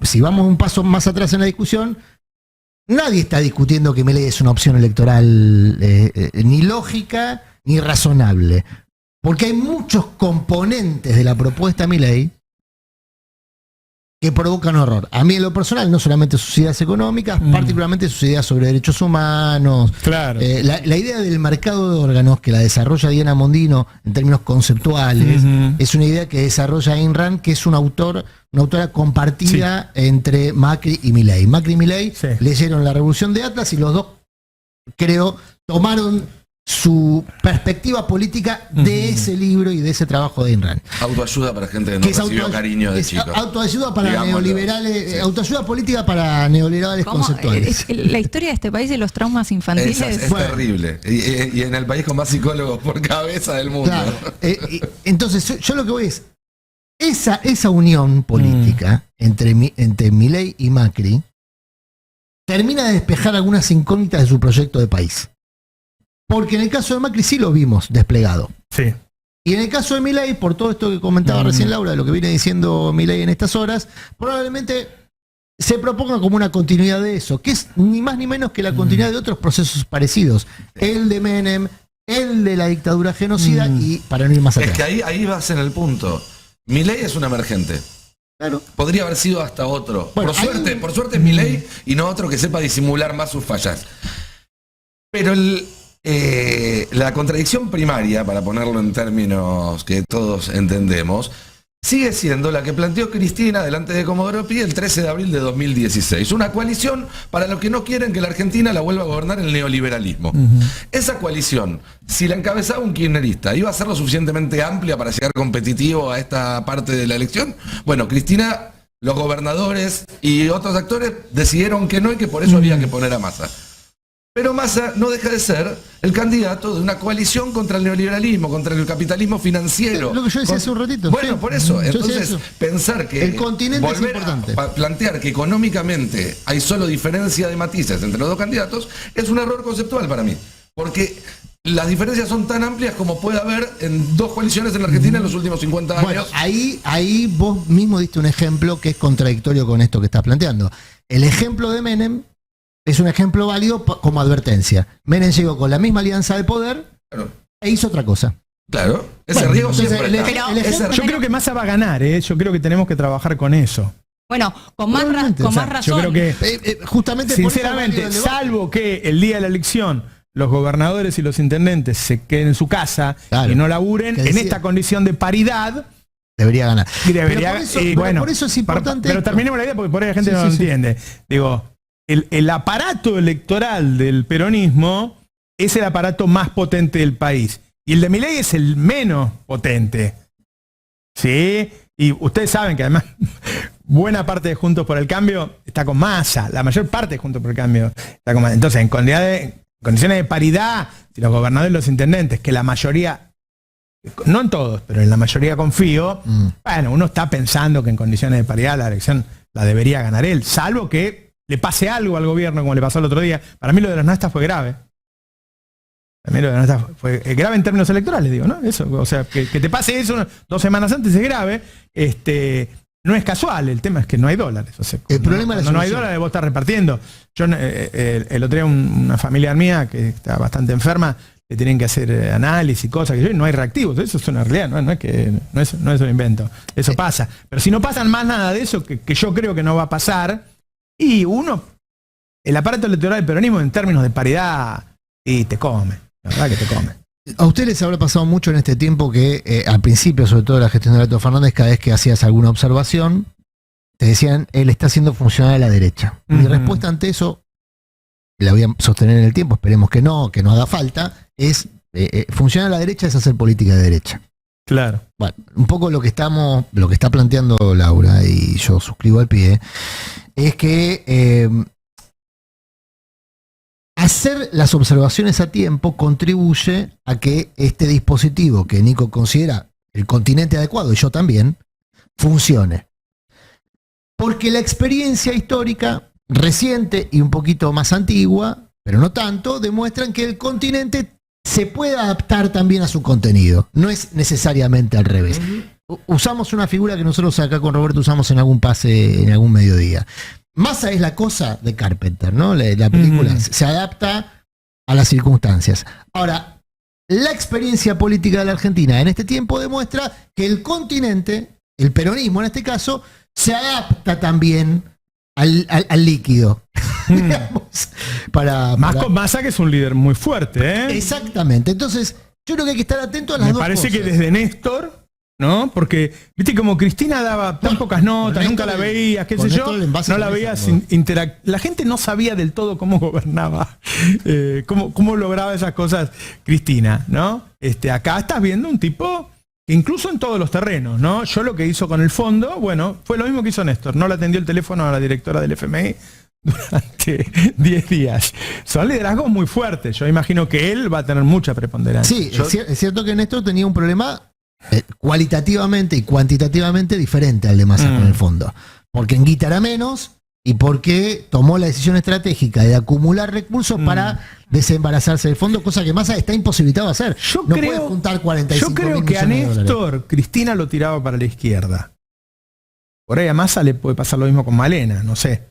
un paso más atrás en la discusión, nadie está discutiendo que Milei es una opción electoral ni lógica ni razonable. Porque hay muchos componentes de la propuesta Milei que provocan horror. A mí en lo personal, no solamente sus ideas económicas, particularmente sus ideas sobre derechos humanos. Claro. La idea del mercado de órganos que la desarrolla Diana Mondino en términos conceptuales, es una idea que desarrolla Ayn Rand, que es una autora compartida entre Macri y Milei. Macri y Milei leyeron La Revolución de Atlas y los dos, creo, tomaron su perspectiva política de ese libro y de ese trabajo de Ayn Rand. autoayuda para gente que no recibió cariño de chico. Autoayuda para Digámoslo. neoliberales, autoayuda política para neoliberales ¿Cómo? conceptuales. La historia de este país y los traumas infantiles. Es terrible. Y en el país con más psicólogos por cabeza del mundo. Claro. Entonces, yo lo que voy es, esa unión política entre Milei y Macri termina de despejar algunas incógnitas de su proyecto de país. Porque en el caso de Macri sí lo vimos desplegado. Sí. Y en el caso de Milei, por todo esto que comentaba recién Laura, de lo que viene diciendo Milei en estas horas, probablemente se proponga como una continuidad de eso, que es ni más ni menos que la continuidad de otros procesos parecidos. El de Menem, el de la dictadura genocida, y para no ir más atrás. Es que ahí vas en el punto. Milei es un emergente. Claro. Podría haber sido hasta otro. Bueno, por suerte es Milei y no otro que sepa disimular más sus fallas. Pero la contradicción primaria, para ponerlo en términos que todos entendemos, sigue siendo la que planteó Cristina delante de Comodoro Pi el 13 de abril de 2016. Una coalición para los que no quieren que la Argentina la vuelva a gobernar el neoliberalismo. Esa coalición, si la encabezaba un kirchnerista, ¿iba a ser lo suficientemente amplia para llegar competitivo a esta parte de la elección? Bueno, Cristina, los gobernadores y otros actores decidieron que no y que por eso había que poner a Massa. Pero Massa no deja de ser el candidato de una coalición contra el neoliberalismo, contra el capitalismo financiero. Lo que yo decía hace un ratito. Bueno, sí. por eso. Yo Entonces, decía eso. pensar que el continente es volver importante. a plantear que económicamente hay solo diferencia de matices entre los dos candidatos es un error conceptual para mí. Porque las diferencias son tan amplias como puede haber en dos coaliciones en la Argentina en los últimos 50 años. Bueno, ahí vos mismo diste un ejemplo que es contradictorio con esto que estás planteando. El ejemplo de Menem es un ejemplo válido como advertencia. Menem llegó con la misma alianza de poder e hizo otra cosa. Claro, ese Bueno, riesgo entonces, siempre el está. ejemplo- Yo creo que Massa va a ganar, ¿eh? Yo creo que tenemos que trabajar con eso. Bueno, con más, Probablemente, con o sea, más Yo razón. creo que, Justamente por eso sinceramente, es válido el debate. salvo que el día de la elección los gobernadores y los intendentes se queden en su casa Claro. y no laburen, Que en decía- esta condición de paridad, Debería ganar. debería... Pero por eso es importante Pero esto. terminemos la idea porque por ahí la gente Sí, no sí, lo sí. entiende. Digo, el aparato electoral del peronismo es el aparato más potente del país. Y el de Milei es el menos potente. ¿Sí? Y ustedes saben que además buena parte de Juntos por el Cambio está con Massa. La mayor parte de Juntos por el Cambio está con Massa. Entonces, en condiciones de paridad, si los gobernadores y los intendentes, que la mayoría, no en todos, pero en la mayoría confío, bueno, uno está pensando que en condiciones de paridad la elección la debería ganar él, salvo que le pase algo al gobierno como le pasó el otro día. Para mí lo de las nastas fue grave. Para mí lo de las nastas fue grave en términos electorales, digo, ¿no? Eso, o sea, que te pase eso 2 semanas antes es grave. No es casual, el tema es que no hay dólares. O sea, El problema es la cuando no hay solución. dólares vos estás repartiendo. Yo el otro día una familiar mía que está bastante enferma, le tienen que hacer análisis y cosas, y no hay reactivos, eso es una realidad, no es un invento, eso pasa. Pero si no pasan más nada de eso, que yo creo que no va a pasar, y el aparato electoral del peronismo en términos de paridad, y te come, la verdad que te come. A ustedes les habrá pasado mucho en este tiempo que al principio, sobre todo de la gestión de Alberto Fernández, cada vez que hacías alguna observación, te decían, él está haciendo funcionar a la derecha. Mi respuesta ante eso, la voy a sostener en el tiempo, esperemos que no haga falta, es funcionar a la derecha es hacer política de derecha. Claro. Bueno, un poco lo que está planteando Laura, y yo suscribo al pie, es que hacer las observaciones a tiempo contribuye a que este dispositivo que Nico considera el continente adecuado, y yo también, funcione. Porque la experiencia histórica reciente y un poquito más antigua, pero no tanto, demuestran que el continente se puede adaptar también a su contenido. No es necesariamente al revés. Usamos una figura que nosotros acá con Roberto usamos en algún pase, en algún mediodía. Massa es la cosa de Carpenter, ¿no? La película se adapta a las circunstancias. Ahora, la experiencia política de la Argentina en este tiempo demuestra que el continente, el peronismo en este caso, se adapta también al líquido. Digamos, Más con Massa, que es un líder muy fuerte, ¿eh? Exactamente. Entonces, yo creo que hay que estar atento a las Me dos parece cosas. que desde Néstor, ¿no? Porque, viste, como Cristina daba tan pocas notas, con nunca la Néstor veías, qué con sé yo, Néstor el envase no la con veías eso, la gente no sabía del todo cómo gobernaba, cómo lograba esas cosas Cristina, ¿no? Acá estás viendo un tipo que incluso en todos los terrenos, ¿no? Yo lo que hizo con el fondo, bueno, fue lo mismo que hizo Néstor, no le atendió el teléfono a la directora del FMI durante 10 días. Son liderazgos muy fuertes. Yo imagino que él va a tener mucha preponderancia. Sí, es cierto que Néstor tenía un problema cualitativamente y cuantitativamente diferente al de Massa con el fondo. Porque en guita era menos y porque tomó la decisión estratégica de acumular recursos para desembarazarse del fondo, cosa que Massa está imposibilitado a hacer. No puede juntar 45 yo creo que a Néstor, Cristina lo tiraba para la izquierda. Por ahí a Massa le puede pasar lo mismo con Malena, no sé.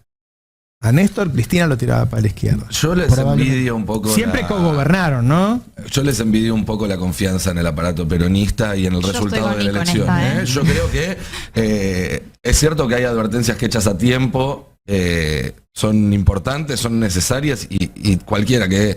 A Néstor, Cristina lo tiraba para la izquierda. Yo les envidio un poco. Siempre cogobernaron, ¿no? Yo les envidio un poco la confianza en el aparato peronista y en el resultado de la elección. Yo creo que es cierto que hay advertencias que hechas a tiempo son importantes, son necesarias y cualquiera que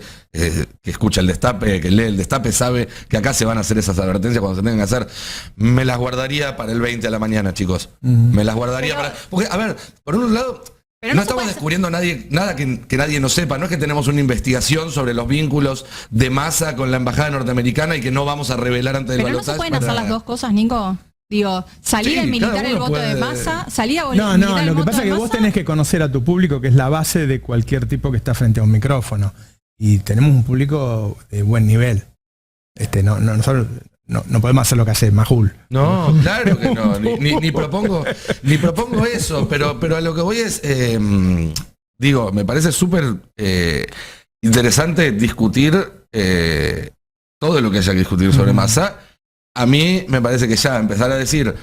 escucha el Destape, que lee el Destape, sabe que acá se van a hacer esas advertencias cuando se tengan que hacer. Me las guardaría para el 20 a la mañana, chicos. Me las guardaría para... Porque, a ver, por un lado... Pero no estamos descubriendo nada que nadie no sepa. No es que tenemos una investigación sobre los vínculos de Massa con la embajada norteamericana y que no vamos a revelar antes del balotaje. Pero no se pueden hacer las dos cosas, Nico. Digo, salir a militar el voto de Massa, salir a militar el voto de Massa. No, lo que pasa es que vos tenés que conocer a tu público, que es la base de cualquier tipo que está frente a un micrófono. Y tenemos un público de buen nivel. Nosotros no podemos hacer lo que hace Majul. No, claro que no. Ni propongo eso, pero a lo que voy es, me parece súper interesante discutir todo lo que haya que discutir sobre Massa. A mí me parece que ya empezar a decir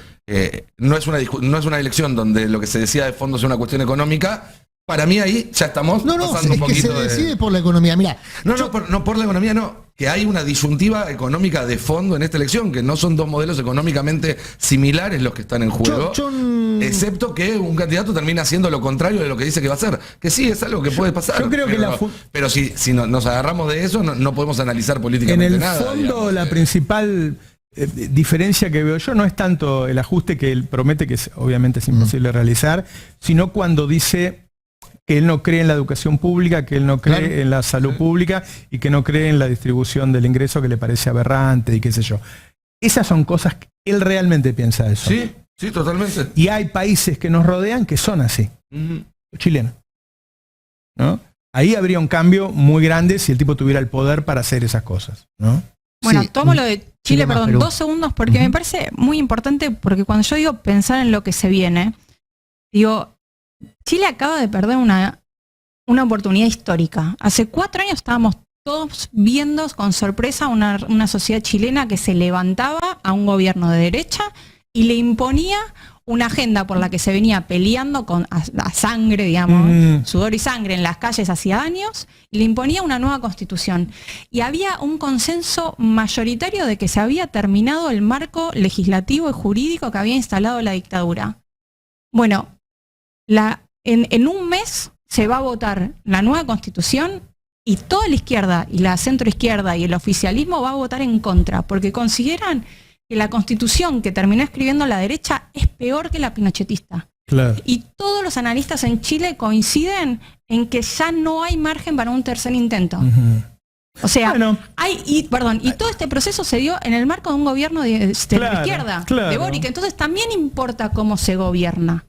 no es una elección donde lo que se decía de fondo es una cuestión económica. Para mí ahí ya estamos pasando un poquito que se decide por la economía. Mirá, no por la economía, no. Que hay una disyuntiva económica de fondo en esta elección, que no son dos modelos económicamente similares los que están en juego, excepto que un candidato termina haciendo lo contrario de lo que dice que va a hacer. Que sí, es algo que puede pasar. Yo creo pero si nos agarramos de eso, no podemos analizar políticamente nada. En el fondo, la principal diferencia que veo yo no es tanto el ajuste que él promete, que obviamente es imposible realizar, sino cuando dice que él no cree en la educación pública, que él no cree en la salud pública y que no cree en la distribución del ingreso, que le parece aberrante y qué sé yo. Esas son cosas que él realmente piensa eso. Sí, totalmente. Y hay países que nos rodean que son así. Los chilenos. ¿No? Ahí habría un cambio muy grande si el tipo tuviera el poder para hacer esas cosas, ¿no? Bueno, tomo lo de Chile, perdón, 2 segundos, porque me parece muy importante, porque cuando yo digo pensar en lo que se viene, digo, Chile acaba de perder una oportunidad histórica. Hace 4 años estábamos todos viendo con sorpresa una sociedad chilena que se levantaba a un gobierno de derecha y le imponía una agenda por la que se venía peleando a sangre, digamos, sudor y sangre en las calles hacía años, y le imponía una nueva constitución. Y había un consenso mayoritario de que se había terminado el marco legislativo y jurídico que había instalado la dictadura. Bueno, en un mes se va a votar la nueva constitución y toda la izquierda y la centroizquierda y el oficialismo va a votar en contra, porque consideran que la constitución que terminó escribiendo la derecha es peor que la pinochetista. Claro. Y todos los analistas en Chile coinciden en que ya no hay margen para un tercer intento. O sea, y todo este proceso se dio en el marco de un gobierno de la izquierda, de Boric. Entonces también importa cómo se gobierna.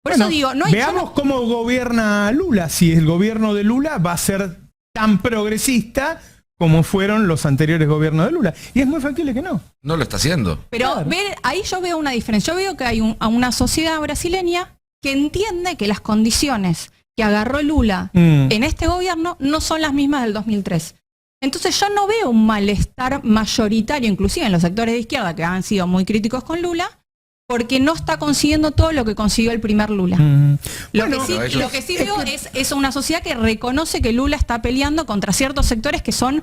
Por eso digo, veamos cómo gobierna Lula. Si el gobierno de Lula va a ser tan progresista como fueron los anteriores gobiernos de Lula. Y es muy factible que no. No lo está haciendo. Pero ahí yo veo una diferencia. Yo veo que hay una sociedad brasileña que entiende que las condiciones que agarró Lula en este gobierno no son las mismas del 2003. Entonces yo no veo un malestar mayoritario, inclusive en los sectores de izquierda que han sido muy críticos con Lula, porque no está consiguiendo todo lo que consiguió el primer Lula. Lo que sí veo es una sociedad que reconoce que Lula está peleando contra ciertos sectores que son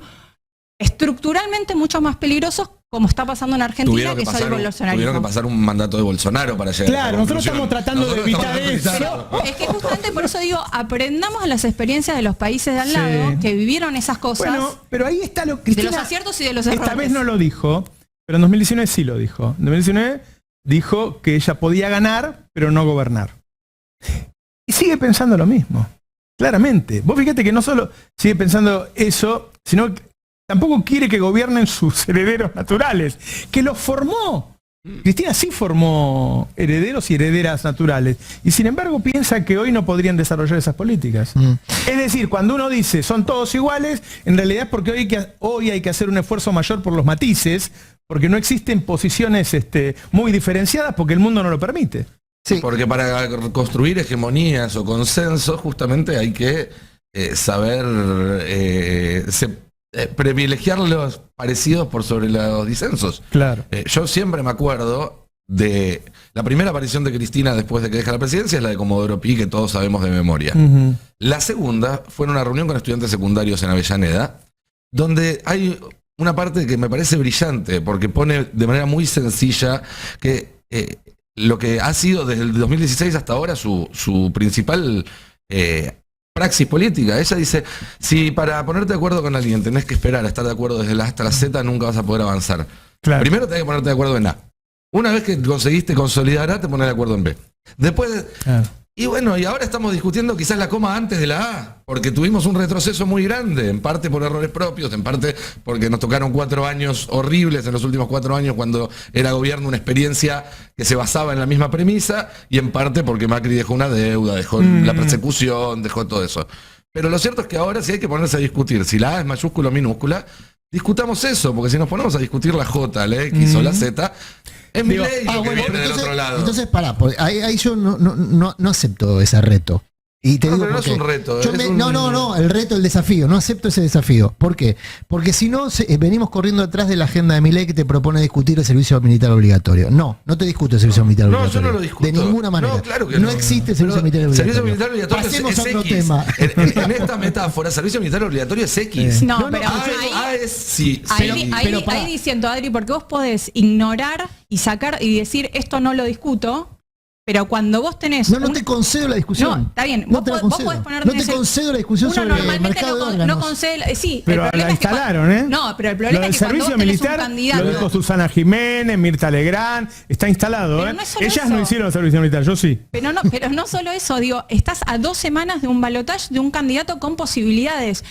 estructuralmente mucho más peligrosos, como está pasando en Argentina, que es el bolsonarismo. Tuvieron que pasar un mandato de Bolsonaro para llegar a esa nosotros estamos tratando de evitar eso. Es que justamente por eso digo, aprendamos de las experiencias de los países de al lado, que vivieron esas cosas. Bueno, pero ahí está lo que... de los aciertos y de los errores. Esta vez no lo dijo, pero en 2019 sí lo dijo. En 2019... dijo que ella podía ganar, pero no gobernar. Y sigue pensando lo mismo, claramente. Vos fíjate que no solo sigue pensando eso, sino que tampoco quiere que gobiernen sus herederos naturales, que los formó. Cristina sí formó herederos y herederas naturales, y sin embargo piensa que hoy no podrían desarrollar esas políticas. Es decir, cuando uno dice son todos iguales, en realidad es porque hoy hay que hacer un esfuerzo mayor por los matices, porque no existen posiciones muy diferenciadas, porque el mundo no lo permite. Sí. Porque para construir hegemonías o consensos, justamente hay que saber privilegiar los parecidos por sobre los disensos. Claro. Yo siempre me acuerdo de la primera aparición de Cristina después de que deja la presidencia, es la de Comodoro Pi, que todos sabemos de memoria. Ujú. La segunda fue en una reunión con estudiantes secundarios en Avellaneda, donde hay una parte que me parece brillante, porque pone de manera muy sencilla que lo que ha sido desde el 2016 hasta ahora su principal praxis política. Ella dice, si para ponerte de acuerdo con alguien tenés que esperar a estar de acuerdo desde la A hasta la Z, nunca vas a poder avanzar. Claro. Primero tenés que ponerte de acuerdo en A. Una vez que conseguiste consolidar A, te pones de acuerdo en B. Después, Claro. y bueno, y ahora estamos discutiendo quizás la coma antes de la A, porque tuvimos un retroceso muy grande, en parte por errores propios, en parte porque nos tocaron 4 años horribles en los últimos 4 años cuando era gobierno, una experiencia que se basaba en la misma premisa, y en parte porque Macri dejó una deuda, dejó la persecución, dejó todo eso. Pero lo cierto es que ahora sí hay que ponerse a discutir, si la A es mayúscula o minúscula, discutamos eso, porque si nos ponemos a discutir la J, la X o la Z, es mi ley lo que bueno, viene pero del otro lado. Entonces, pará, porque ahí yo no acepto ese reto. Y te No, digo pero no por qué. es un reto, Yo es me- un- No, el reto, el desafío. No acepto ese desafío. ¿Por qué? Porque si no, venimos corriendo atrás de la agenda de Milei que te propone discutir el servicio militar obligatorio. No te discuto el servicio militar No, obligatorio. yo no lo discuto. De ninguna manera. No, claro que no. existe el servicio Pero militar obligatorio. Servicio militar obligatorio Pasemos es a otro X. tema. En esta metáfora, servicio militar obligatorio es X. No, No, pero A es sí. ahí, pero pará. ahí diciendo, Adri, porque vos podés ignorar y sacar y decir esto no lo discuto, pero cuando vos tenés. No te concedo la discusión. No, está bien. No Vos te la vos concedo. podés ponerte No en te ese- concedo la discusión Uno sobre el normalmente mercado de no órganos. concede. Sí, Pero el problema la es que instalaron, ¿eh? No, pero el Lo problema del es que cuando servicio vos tenés un militar candidato. lo dijo Susana Jiménez, Mirta Legrand, está instalado, Pero ¿eh? no es solo Ellas eso. no hicieron el servicio militar, yo sí. Pero no solo eso, digo, estás a 2 semanas de un balotaje de un candidato con posibilidades.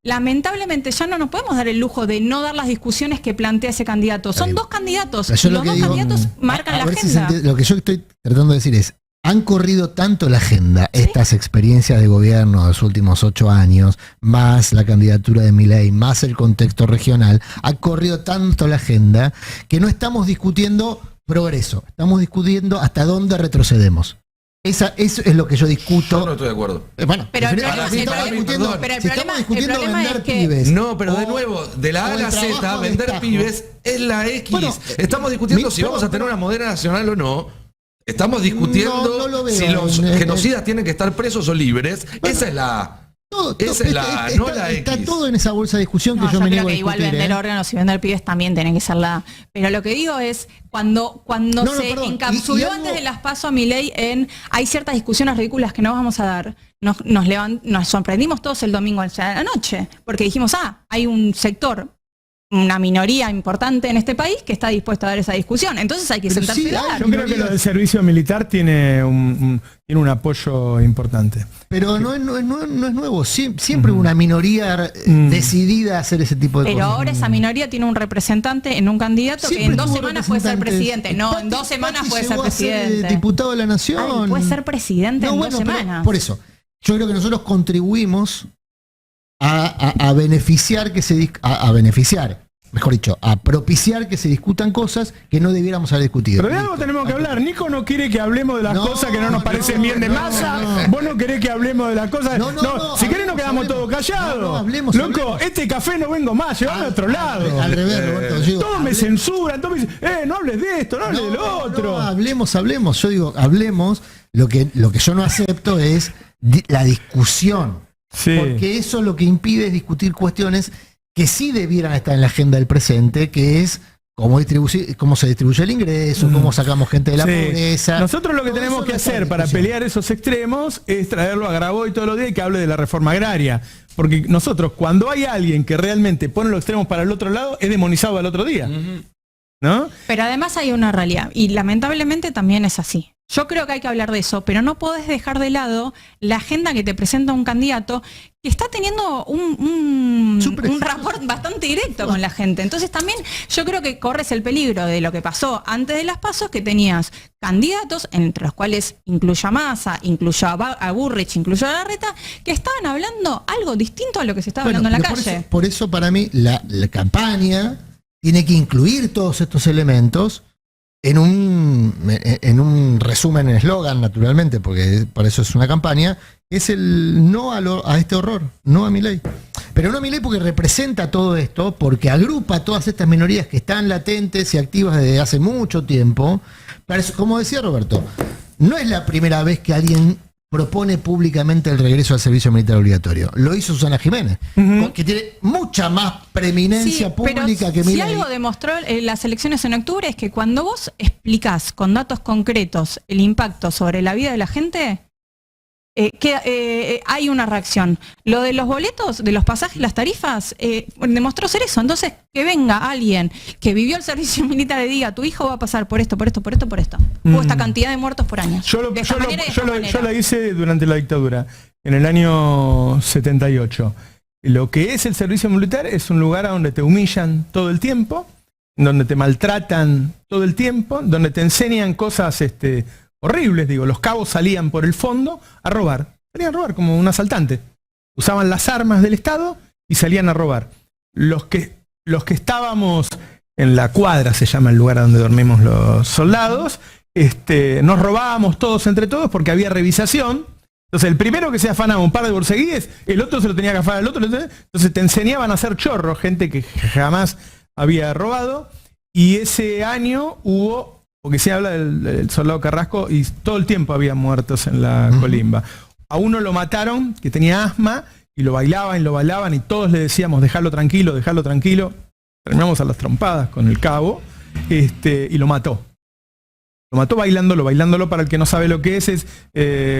Lamentablemente ya no nos podemos dar el lujo de no dar las discusiones que plantea ese candidato. Son bien. 2 candidatos. Pero yo Y lo los que 2 digo, candidatos marcan la ver si se agenda. entiende. Lo que yo estoy tratando de decir es, han corrido tanto la agenda, estas experiencias de gobierno de los últimos 8 años, más la candidatura de Milei, más el contexto regional, ha corrido tanto la agenda que no estamos discutiendo progreso, estamos discutiendo hasta dónde retrocedemos. Eso es lo que yo discuto. Yo no estoy de acuerdo. Bueno, Pero el si problema- estamos el discutiendo- problema- pero el si problema- estamos el discutiendo problema vender es que- pibes. No, pero de o- nuevo, de la A o a el la Z, trabajo de vender Estado. pibes es la X. Bueno, Estamos discutiendo si pero- vamos a tener una modera nacional o no. Estamos discutiendo No lo veo si los en- genocidas tienen que estar presos o libres. Bueno, Esa es la A. Todo, Esa es la A, no la está X. todo en esa bolsa de discusión No, que yo yo me creo niego a que igual discutir. vender ¿eh? órganos y vender pibes también tienen que ser la. Pero lo que digo es, cuando No, se perdón. encapsuló Y algo- antes de las PASO a Milei en hay ciertas discusiones ridículas que no vamos a dar, nos sorprendimos todos el domingo a la noche, porque dijimos, hay un sector, una minoría importante en este país que está dispuesta a dar esa discusión. Entonces hay que Pero sentarse sí, y dar. Yo creo que lo del servicio militar tiene un apoyo importante. Pero no es nuevo. Siempre hubo una minoría decidida a hacer ese tipo de Pero cosas. ahora esa minoría tiene un representante en un candidato que Siempre en 2 tuvo semanas puede ser representantes. presidente. No, en 2 Patti- semanas Patti puede ser llegó a ser, presidente. diputado de la Nación. Ay, puede ser presidente en 2 pero semanas. por eso, yo creo que nosotros contribuimos a beneficiar que se a beneficiar, mejor dicho, a propiciar que se discutan cosas que no debiéramos haber discutido. Pero de algo tenemos que hablar. Nico no quiere que hablemos de las No, cosas que no nos parecen bien de no, masa. no. Vos no querés que hablemos de las cosas. No, si querés nos hablemos, quedamos todos hablemos. callados. No, hablemos, Loco, hablemos. este café no vengo más, llévame a otro lado. Al revés, Roberto. yo digo, Todos me censuran, todos me dicen, no hables de esto, no hables de lo otro. No, hablemos. Yo digo, hablemos. Lo que yo no acepto es la discusión. Sí. Porque eso lo que impide es discutir cuestiones que sí debieran estar en la agenda del presente, que es cómo se distribuye el ingreso, cómo sacamos gente de la Sí. pobreza. Nosotros lo que Todo tenemos eso que no está en hacer para discusión. pelear esos extremos es traerlo a Graboy todos los días y que hable de la reforma agraria. Porque nosotros, cuando hay alguien que realmente pone los extremos para el otro lado, es demonizado al otro día. ¿No? Pero además hay una realidad, y lamentablemente también es así. Yo creo que hay que hablar de eso, pero no podés dejar de lado la agenda que te presenta un candidato que está teniendo un rapport bastante directo con la gente. Entonces también yo creo que corres el peligro de lo que pasó antes de las PASO, que tenías candidatos, entre los cuales incluyo a Massa, incluyo a Burrich, incluyo a Larreta, que estaban hablando algo distinto a lo que se estaba hablando en la pero calle. por eso para mí la campaña tiene que incluir todos estos elementos en un resumen, en eslogan, naturalmente, porque para eso es una campaña, es el no a este horror, no a Milei. Pero no a Milei porque representa todo esto, porque agrupa a todas estas minorías que están latentes y activas desde hace mucho tiempo. Para eso, como decía Roberto, no es la primera vez que alguien propone públicamente el regreso al servicio militar obligatorio. Lo hizo Susana Jiménez, que tiene mucha más preeminencia pública que Milei. Si algo demostró las elecciones en octubre es que cuando vos explicás con datos concretos el impacto sobre la vida de la gente, hay una reacción. Lo de los boletos, de los pasajes, las tarifas, demostró ser eso. Entonces, que venga alguien que vivió el servicio militar y diga, tu hijo va a pasar por esto, por esto, por esto, por esto. Hubo esta cantidad de muertos por año. Yo la hice durante la dictadura, en el año 78. Lo que es el servicio militar es un lugar a donde te humillan todo el tiempo, donde te maltratan todo el tiempo, donde te enseñan cosas horribles, digo, los cabos salían por el fondo a robar. Salían a robar como un asaltante. Usaban las armas del Estado y salían a robar. Los que estábamos en la cuadra, se llama el lugar donde dormimos los soldados, nos robábamos todos entre todos porque había revisación. Entonces el primero que se afanaba un par de borseguíes, el otro se lo tenía que afanar al otro. Entonces te enseñaban a hacer chorro, gente que jamás había robado. Y ese año hubo... Porque se habla del soldado Carrasco y todo el tiempo había muertos en la colimba. A uno lo mataron, que tenía asma, y lo bailaban y todos le decíamos, déjalo tranquilo, déjalo tranquilo. Terminamos a las trompadas con el cabo, y lo mató. Lo mató bailándolo, para el que no sabe lo que es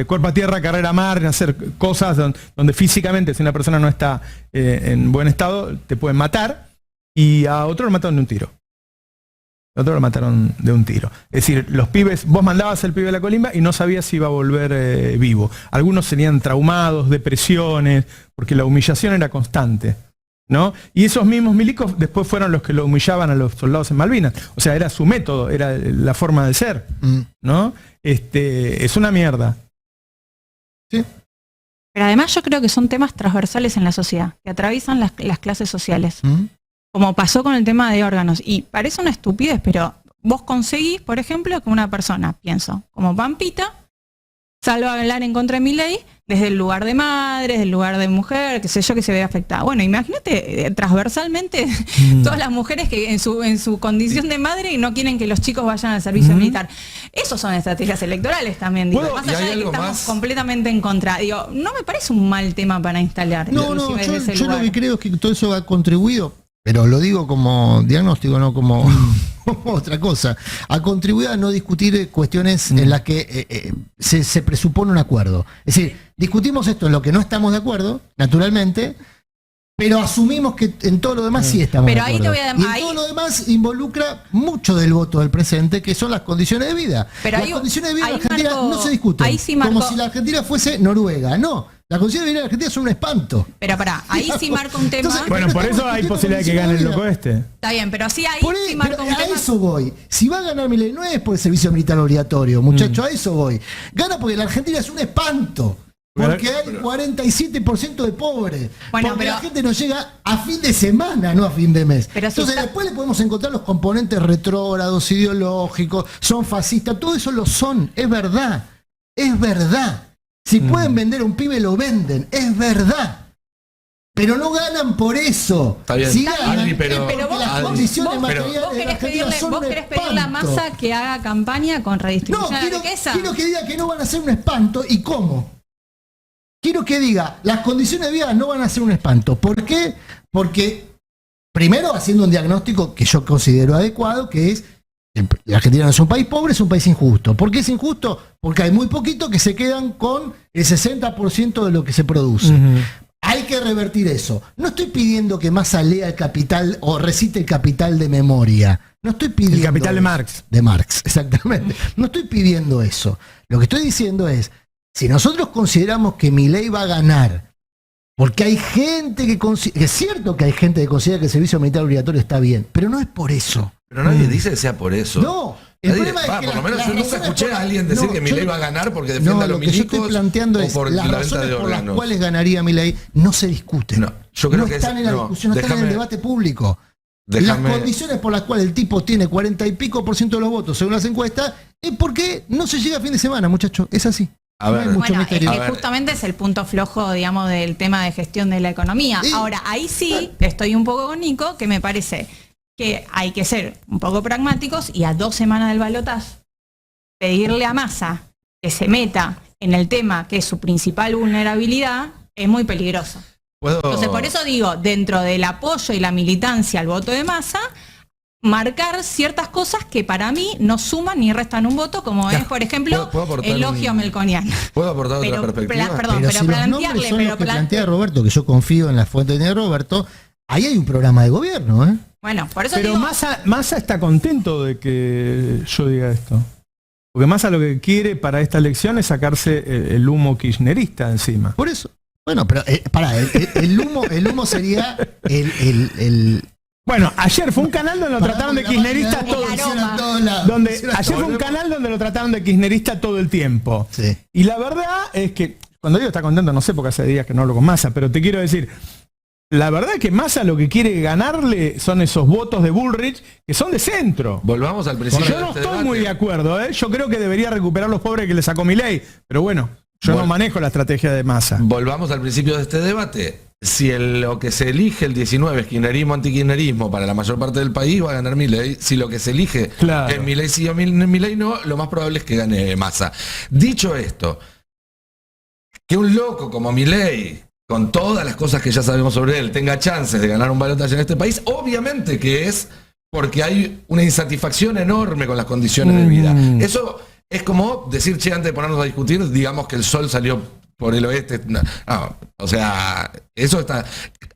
cuerpo a tierra, carrera a mar, hacer cosas donde físicamente, si una persona no está en buen estado, te pueden matar, y a otro lo mataron de un tiro. Otro lo mataron de un tiro. Es decir, los pibes, vos mandabas al pibe a la colimba y no sabías si iba a volver vivo. Algunos serían traumados, depresiones, porque la humillación era constante, ¿no? Y esos mismos milicos después fueron los que lo humillaban a los soldados en Malvinas. O sea, era su método, era la forma de ser, ¿no? Es una mierda. Sí. Pero además yo creo que son temas transversales en la sociedad, que atraviesan las clases sociales. Como pasó con el tema de órganos. Y parece una estupidez, pero vos conseguís, por ejemplo, que una persona, pienso, como Pampita, salga a hablar en contra de Milei desde el lugar de madre, desde el lugar de mujer, qué sé yo, que se ve afectada. Bueno, imagínate transversalmente todas las mujeres que en su condición de madre no quieren que los chicos vayan al servicio militar. Esos son estrategias electorales también, digo. Bueno, más allá de que estamos completamente en contra. Digo, no me parece un mal tema para instalar. No, yo lo que creo es que todo eso ha contribuido. Pero lo digo como diagnóstico, no como otra cosa. Ha contribuido a no discutir cuestiones en las que se presupone un acuerdo. Es decir, discutimos esto en lo que no estamos de acuerdo, naturalmente, pero asumimos que en todo lo demás sí estamos de acuerdo. Y todo lo demás involucra mucho del voto del presente, que son las condiciones de vida. Pero las condiciones de vida de Argentina no se discuten. Como si la Argentina fuese Noruega. No. Las condiciones de vida de Argentina son un espanto. Pero ahí sí marca un tema. Entonces, bueno, por eso hay posibilidad de que gane el loco este. Está bien, pero sí ahí sí marca un tema. A eso voy. Si va a ganar Milei, no es por el servicio militar obligatorio, muchachos, a eso voy. Gana porque la Argentina es un espanto. Porque hay 47% de pobres. Bueno, porque pero la gente no llega a fin de semana, no a fin de mes. Pero entonces después le podemos encontrar los componentes retrógrados, ideológicos, son fascistas, todo eso lo son, es verdad. Es verdad. Si pueden vender a un pibe, lo venden. Es verdad. Pero no ganan por eso. Está bien. Si ganan, Adri, pero porque las condiciones materiales vos de la Argentina son vos querés pedirle a Massa que haga campaña con redistribución de riqueza. Quiero que diga que no van a ser un espanto. ¿Y cómo? Quiero que diga, las condiciones de vida no van a ser un espanto. ¿Por qué? Porque, primero, haciendo un diagnóstico que yo considero adecuado, que es la Argentina no es un país pobre, es un país injusto. ¿Por qué es injusto? Porque hay muy poquito que se quedan con el 60% de lo que se produce. Hay que revertir eso. No estoy pidiendo que Massa lea el Capital o recite el Capital de memoria. No estoy pidiendo... El Capital de Marx. De Marx, exactamente. No estoy pidiendo eso. Lo que estoy diciendo es, si nosotros consideramos que Milei va a ganar, porque hay gente que es cierto que hay gente que considera que el servicio militar obligatorio está bien, pero no es por eso. Pero nadie dice que sea por eso. No, el problema es que por lo menos yo nunca escuché a alguien decir que Milei va a ganar porque defiende a los milicos. Lo que yo estoy planteando es por las la venta razones de por las órganos. cuales ganaría Milei no se discuten. No, yo creo que están en la discusión, no están en el debate público. Las condiciones por las cuales el tipo tiene 40 y pico % de los votos según las encuestas es porque no se llega a fin de semana, muchachos. Es así. A ver, no hay mucho Bueno, misterio. justamente es el punto flojo, digamos, del tema de gestión de la economía. Sí. Ahora, ahí sí estoy un poco con Nico, que me parece que hay que ser un poco pragmáticos y a 2 semanas del balotaje pedirle a Massa que se meta en el tema que es su principal vulnerabilidad es muy peligroso. Entonces, por eso digo, dentro del apoyo y la militancia al voto de Massa, marcar ciertas cosas que para mí no suman ni restan un voto, como es, por ejemplo, ¿Puedo aportar elogio melconiano. ¿Puedo aportar otra perspectiva? Perdón, pero pero si los nombres plantearle, son pero los que plantea Roberto, que yo confío en la fuente de Roberto, ahí hay un programa de gobierno, ¿eh? bueno, por eso Pero digo, Massa está contento de que yo diga esto. Porque Massa lo que quiere para esta elección es sacarse el humo kirchnerista encima. Por eso. Bueno, pero el humo sería el Bueno, ayer fue un canal donde lo Pará, trataron de porque la kirchnerista máquina todo de el funciona aroma. en todos lados. Ayer fue un canal donde lo trataron de kirchnerista todo el tiempo. Sí. Y la verdad es que, cuando digo está contento, no sé porque hace días que no hablo con Massa, pero te quiero decir, la verdad es que Massa lo que quiere ganarle son esos votos de Bullrich que son de centro. Volvamos al principio. Yo de no este estoy debate. muy de acuerdo, ¿eh? Yo creo que debería recuperar los pobres que le sacó Milei, pero bueno, yo no manejo la estrategia de Massa. Volvamos al principio de este debate. Si lo que se elige el 19 es kirchnerismo, antikirchnerismo para la mayor parte del país, va a ganar Milei. Si lo que se elige Claro. es Milei sí o Milei no, lo más probable es que gane Massa. Dicho esto, que un loco como Milei, con todas las cosas que ya sabemos sobre él, tenga chances de ganar un balotaje en este país, obviamente que es porque hay una insatisfacción enorme con las condiciones de vida. Eso es como decir, che, antes de ponernos a discutir, digamos que el sol salió por el oeste. No, o sea, eso está.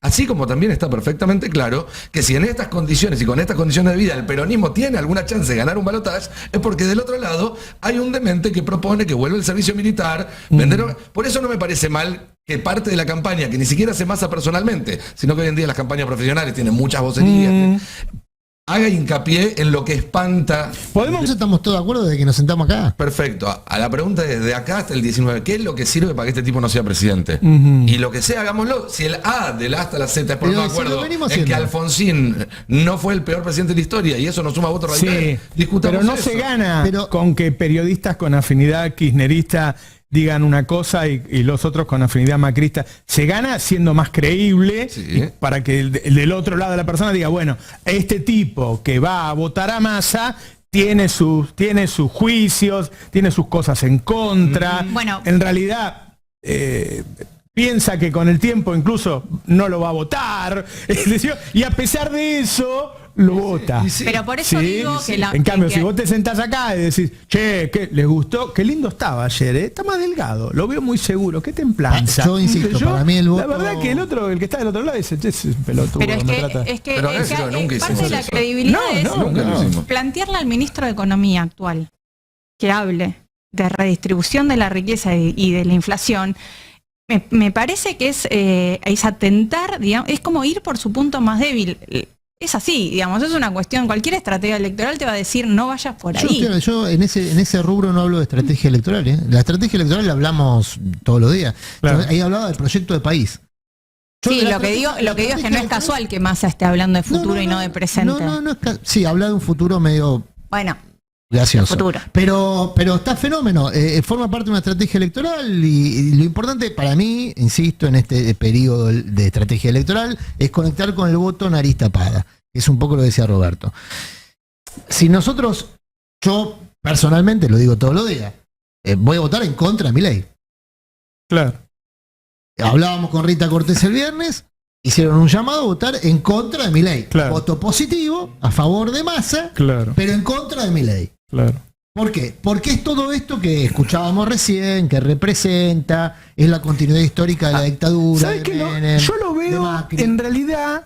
Así como también está perfectamente claro que si en estas condiciones y con estas condiciones de vida el peronismo tiene alguna chance de ganar un balotaje, es porque del otro lado hay un demente que propone que vuelva el servicio militar. Por eso no me parece mal que parte de la campaña, que ni siquiera hace Massa personalmente, sino que hoy en día las campañas profesionales tienen muchas vocerías, haga hincapié en lo que espanta. ¿Podemos estamos todos de acuerdo de que nos sentamos acá? Perfecto. A la pregunta desde acá hasta el 19, ¿qué es lo que sirve para que este tipo no sea presidente? Y lo que sea, hagámoslo. Si el A de la A hasta la Z es por Pero no si acuerdo lo venimos en que haciendo. Alfonsín no fue el peor presidente de la historia y eso no suma votos radicales, Sí, discutamos pero no eso. se gana Pero- con que periodistas con afinidad kirchnerista digan una cosa y los otros con afinidad macrista. Se gana siendo más creíble Sí. y para que el del otro lado de la persona diga, bueno, este tipo que va a votar a Massa tiene sus juicios, tiene sus cosas en contra. Bueno. En realidad piensa que con el tiempo incluso no lo va a votar. Es decir, y a pesar de eso lo vota. y sí. pero por eso Sí, digo sí. que la... En cambio, que- si vos te sentás acá y decís, che, ¿qué les gustó? Qué lindo estaba ayer, ¿eh? Está más delgado, lo veo muy seguro, qué templanza. Yo insisto, para mí el voto- La verdad que el que está del otro lado dice, che, es un pelotudo. Pero es me que, trata". Pero es eso que nunca parte hicimos de la eso. credibilidad No, es no, Nunca lo hicimos. plantearle al ministro de Economía actual que hable de redistribución de la riqueza y de la inflación. Me parece que es atentar, digamos, es como ir por su punto más débil. Es así, digamos, es una cuestión, cualquier estrategia electoral te va a decir no vayas por ahí. Yo en ese rubro no hablo de estrategia electoral, ¿eh? La estrategia electoral la hablamos todos los días. Claro. Ahí hablaba del proyecto de país. Yo Sí, de la lo que digo es que no es estrategia casual que Massa esté hablando de futuro y no de presente. No es sí, habla de un futuro medio Bueno, gracioso. futuro. Pero está fenómeno, forma parte de una estrategia electoral y lo importante para mí, insisto, en este periodo de estrategia electoral, es conectar con el voto nariz tapada. Es un poco lo que decía Roberto. Si nosotros, yo personalmente, lo digo todos los días, voy a votar en contra de Milei. Claro. Hablábamos con Rita Cortés el viernes, hicieron un llamado a votar en contra de Milei. Claro. Voto positivo, a favor de Massa, Claro, pero en contra de Milei. claro. ¿Por qué? Porque es todo esto que escuchábamos recién, que representa, es la continuidad histórica de la dictadura. ¿Sabes de qué? Menem, Yo lo de veo Macri. en realidad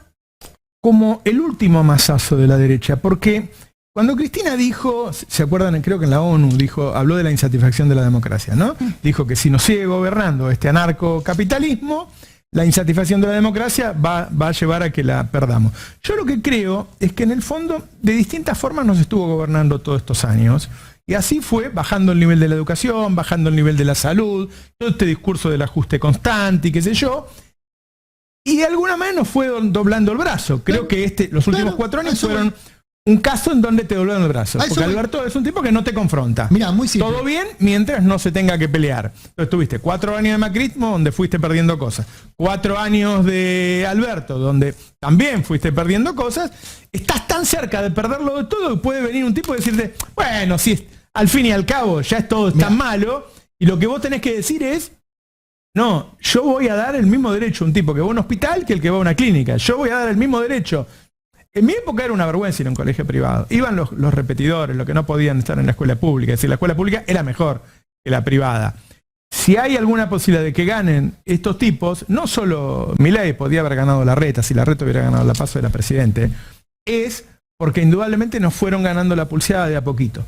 como el último masazo de la derecha, porque cuando Cristina dijo, ¿se acuerdan? Creo que en la ONU habló de la insatisfacción de la democracia, ¿no? Dijo que si nos sigue gobernando este anarcocapitalismo, la insatisfacción de la democracia va a llevar a que la perdamos. Yo lo que creo es que en el fondo, de distintas formas nos estuvo gobernando todos estos años. Y así fue, bajando el nivel de la educación, bajando el nivel de la salud, todo este discurso del ajuste constante y qué sé yo. Y de alguna manera nos fue doblando el brazo. Creo que los últimos 4 años fueron un caso en donde te doblaron el brazo. Porque Alberto es un tipo que no te confronta. Mira, muy simple. Todo bien mientras no se tenga que pelear. Entonces tuviste 4 años de macrismo donde fuiste perdiendo cosas. 4 años de Alberto donde también fuiste perdiendo cosas. Estás tan cerca de perderlo de todo que puede venir un tipo y decirte, bueno, si al fin y al cabo ya es todo tan malo. Y lo que vos tenés que decir es, no, yo voy a dar el mismo derecho a un tipo que va a un hospital que el que va a una clínica. Yo voy a dar el mismo derecho. En mi época era una vergüenza ir a un colegio privado. Iban los repetidores, los que no podían estar en la escuela pública. Es decir, la escuela pública era mejor que la privada. Si hay alguna posibilidad de que ganen estos tipos, no solo Milei podía haber ganado Larreta, si Larreta hubiera ganado la PASO era presidente, es porque indudablemente nos fueron ganando la pulseada de a poquito.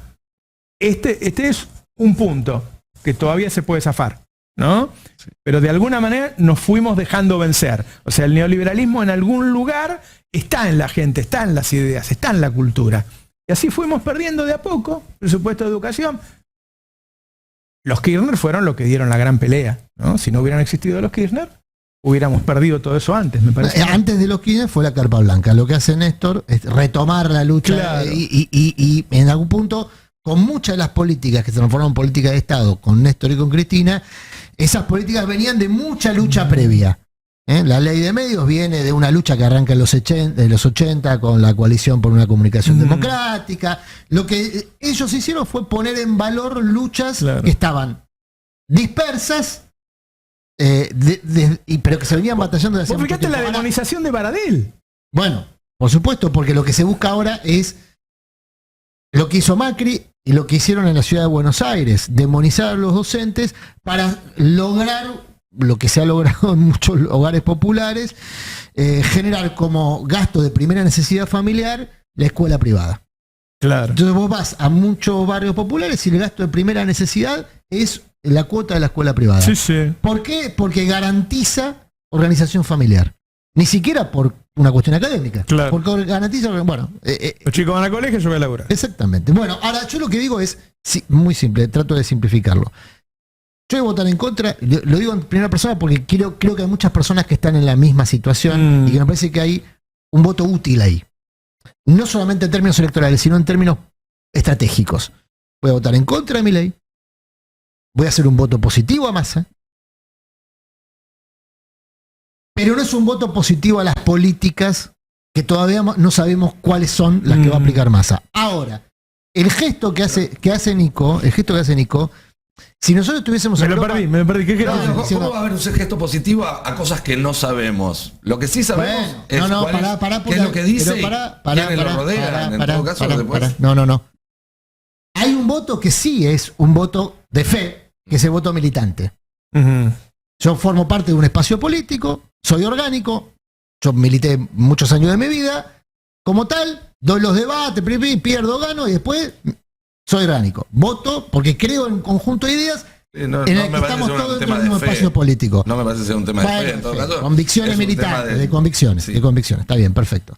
Este es un punto que todavía se puede zafar, ¿no? Sí. Pero de alguna manera nos fuimos dejando vencer. O sea, el neoliberalismo en algún lugar está en la gente, está en las ideas, está en la cultura. Y así fuimos perdiendo de a poco presupuesto de educación. Los Kirchner fueron los que dieron la gran pelea, ¿no? Si no hubieran existido los Kirchner, hubiéramos perdido todo eso antes, me parece. Antes de los Kirchner fue la carpa blanca. Lo que hace Néstor es retomar la lucha, claro. Y en algún punto, con muchas de las políticas que se transformaron en políticas de Estado, con Néstor y con Cristina, esas políticas venían de mucha lucha previa. La ley de medios viene de una lucha que arranca en los 80 con la coalición por una comunicación democrática. Lo que ellos hicieron fue poner en valor luchas que estaban dispersas, pero que se venían batallando desde hace mucho tiempo. Fíjate la demonización de Baradel. Bueno, por supuesto, porque lo que se busca ahora es lo que hizo Macri y lo que hicieron en la ciudad de Buenos Aires, demonizar a los docentes para lograr lo que se ha logrado en muchos hogares populares, generar como gasto de primera necesidad familiar la escuela privada. Claro. Entonces vos vas a muchos barrios populares y el gasto de primera necesidad es la cuota de la escuela privada. Sí, sí. ¿Por qué? Porque garantiza organización familiar. Ni siquiera por una cuestión académica. Claro. Porque garantiza, bueno... los chicos van al colegio, yo voy a laburar. Exactamente. Bueno, ahora yo lo que digo es, muy simple, trato de simplificarlo. Yo voy a votar en contra, lo digo en primera persona porque creo que hay muchas personas que están en la misma situación y que me parece que hay un voto útil ahí. No solamente en términos electorales, sino en términos estratégicos. Voy a votar en contra de Milei. Voy a hacer un voto positivo a Massa. Pero no es un voto positivo a las políticas que todavía no sabemos cuáles son las que va a aplicar Massa. Ahora, el gesto que hace Nico, si nosotros tuviésemos... Me lo perdí. ¿Qué querés decir? ¿Cómo va a haber un gesto positivo a cosas que no sabemos? Lo que sí sabemos es qué es lo que dice quiénes lo rodean. En todo caso, después... No. Hay un voto que sí es un voto de fe, que es el voto militante. Yo formo parte de un espacio político, soy orgánico, yo milité muchos años de mi vida, como tal, doy los debates, pierdo, gano y después... Soy orgánico. Voto porque creo en un conjunto de ideas en el que estamos todos en el mismo espacio político. No me parece ser un tema de fe, en todo caso. Convicciones militantes, de convicciones. Está bien, perfecto.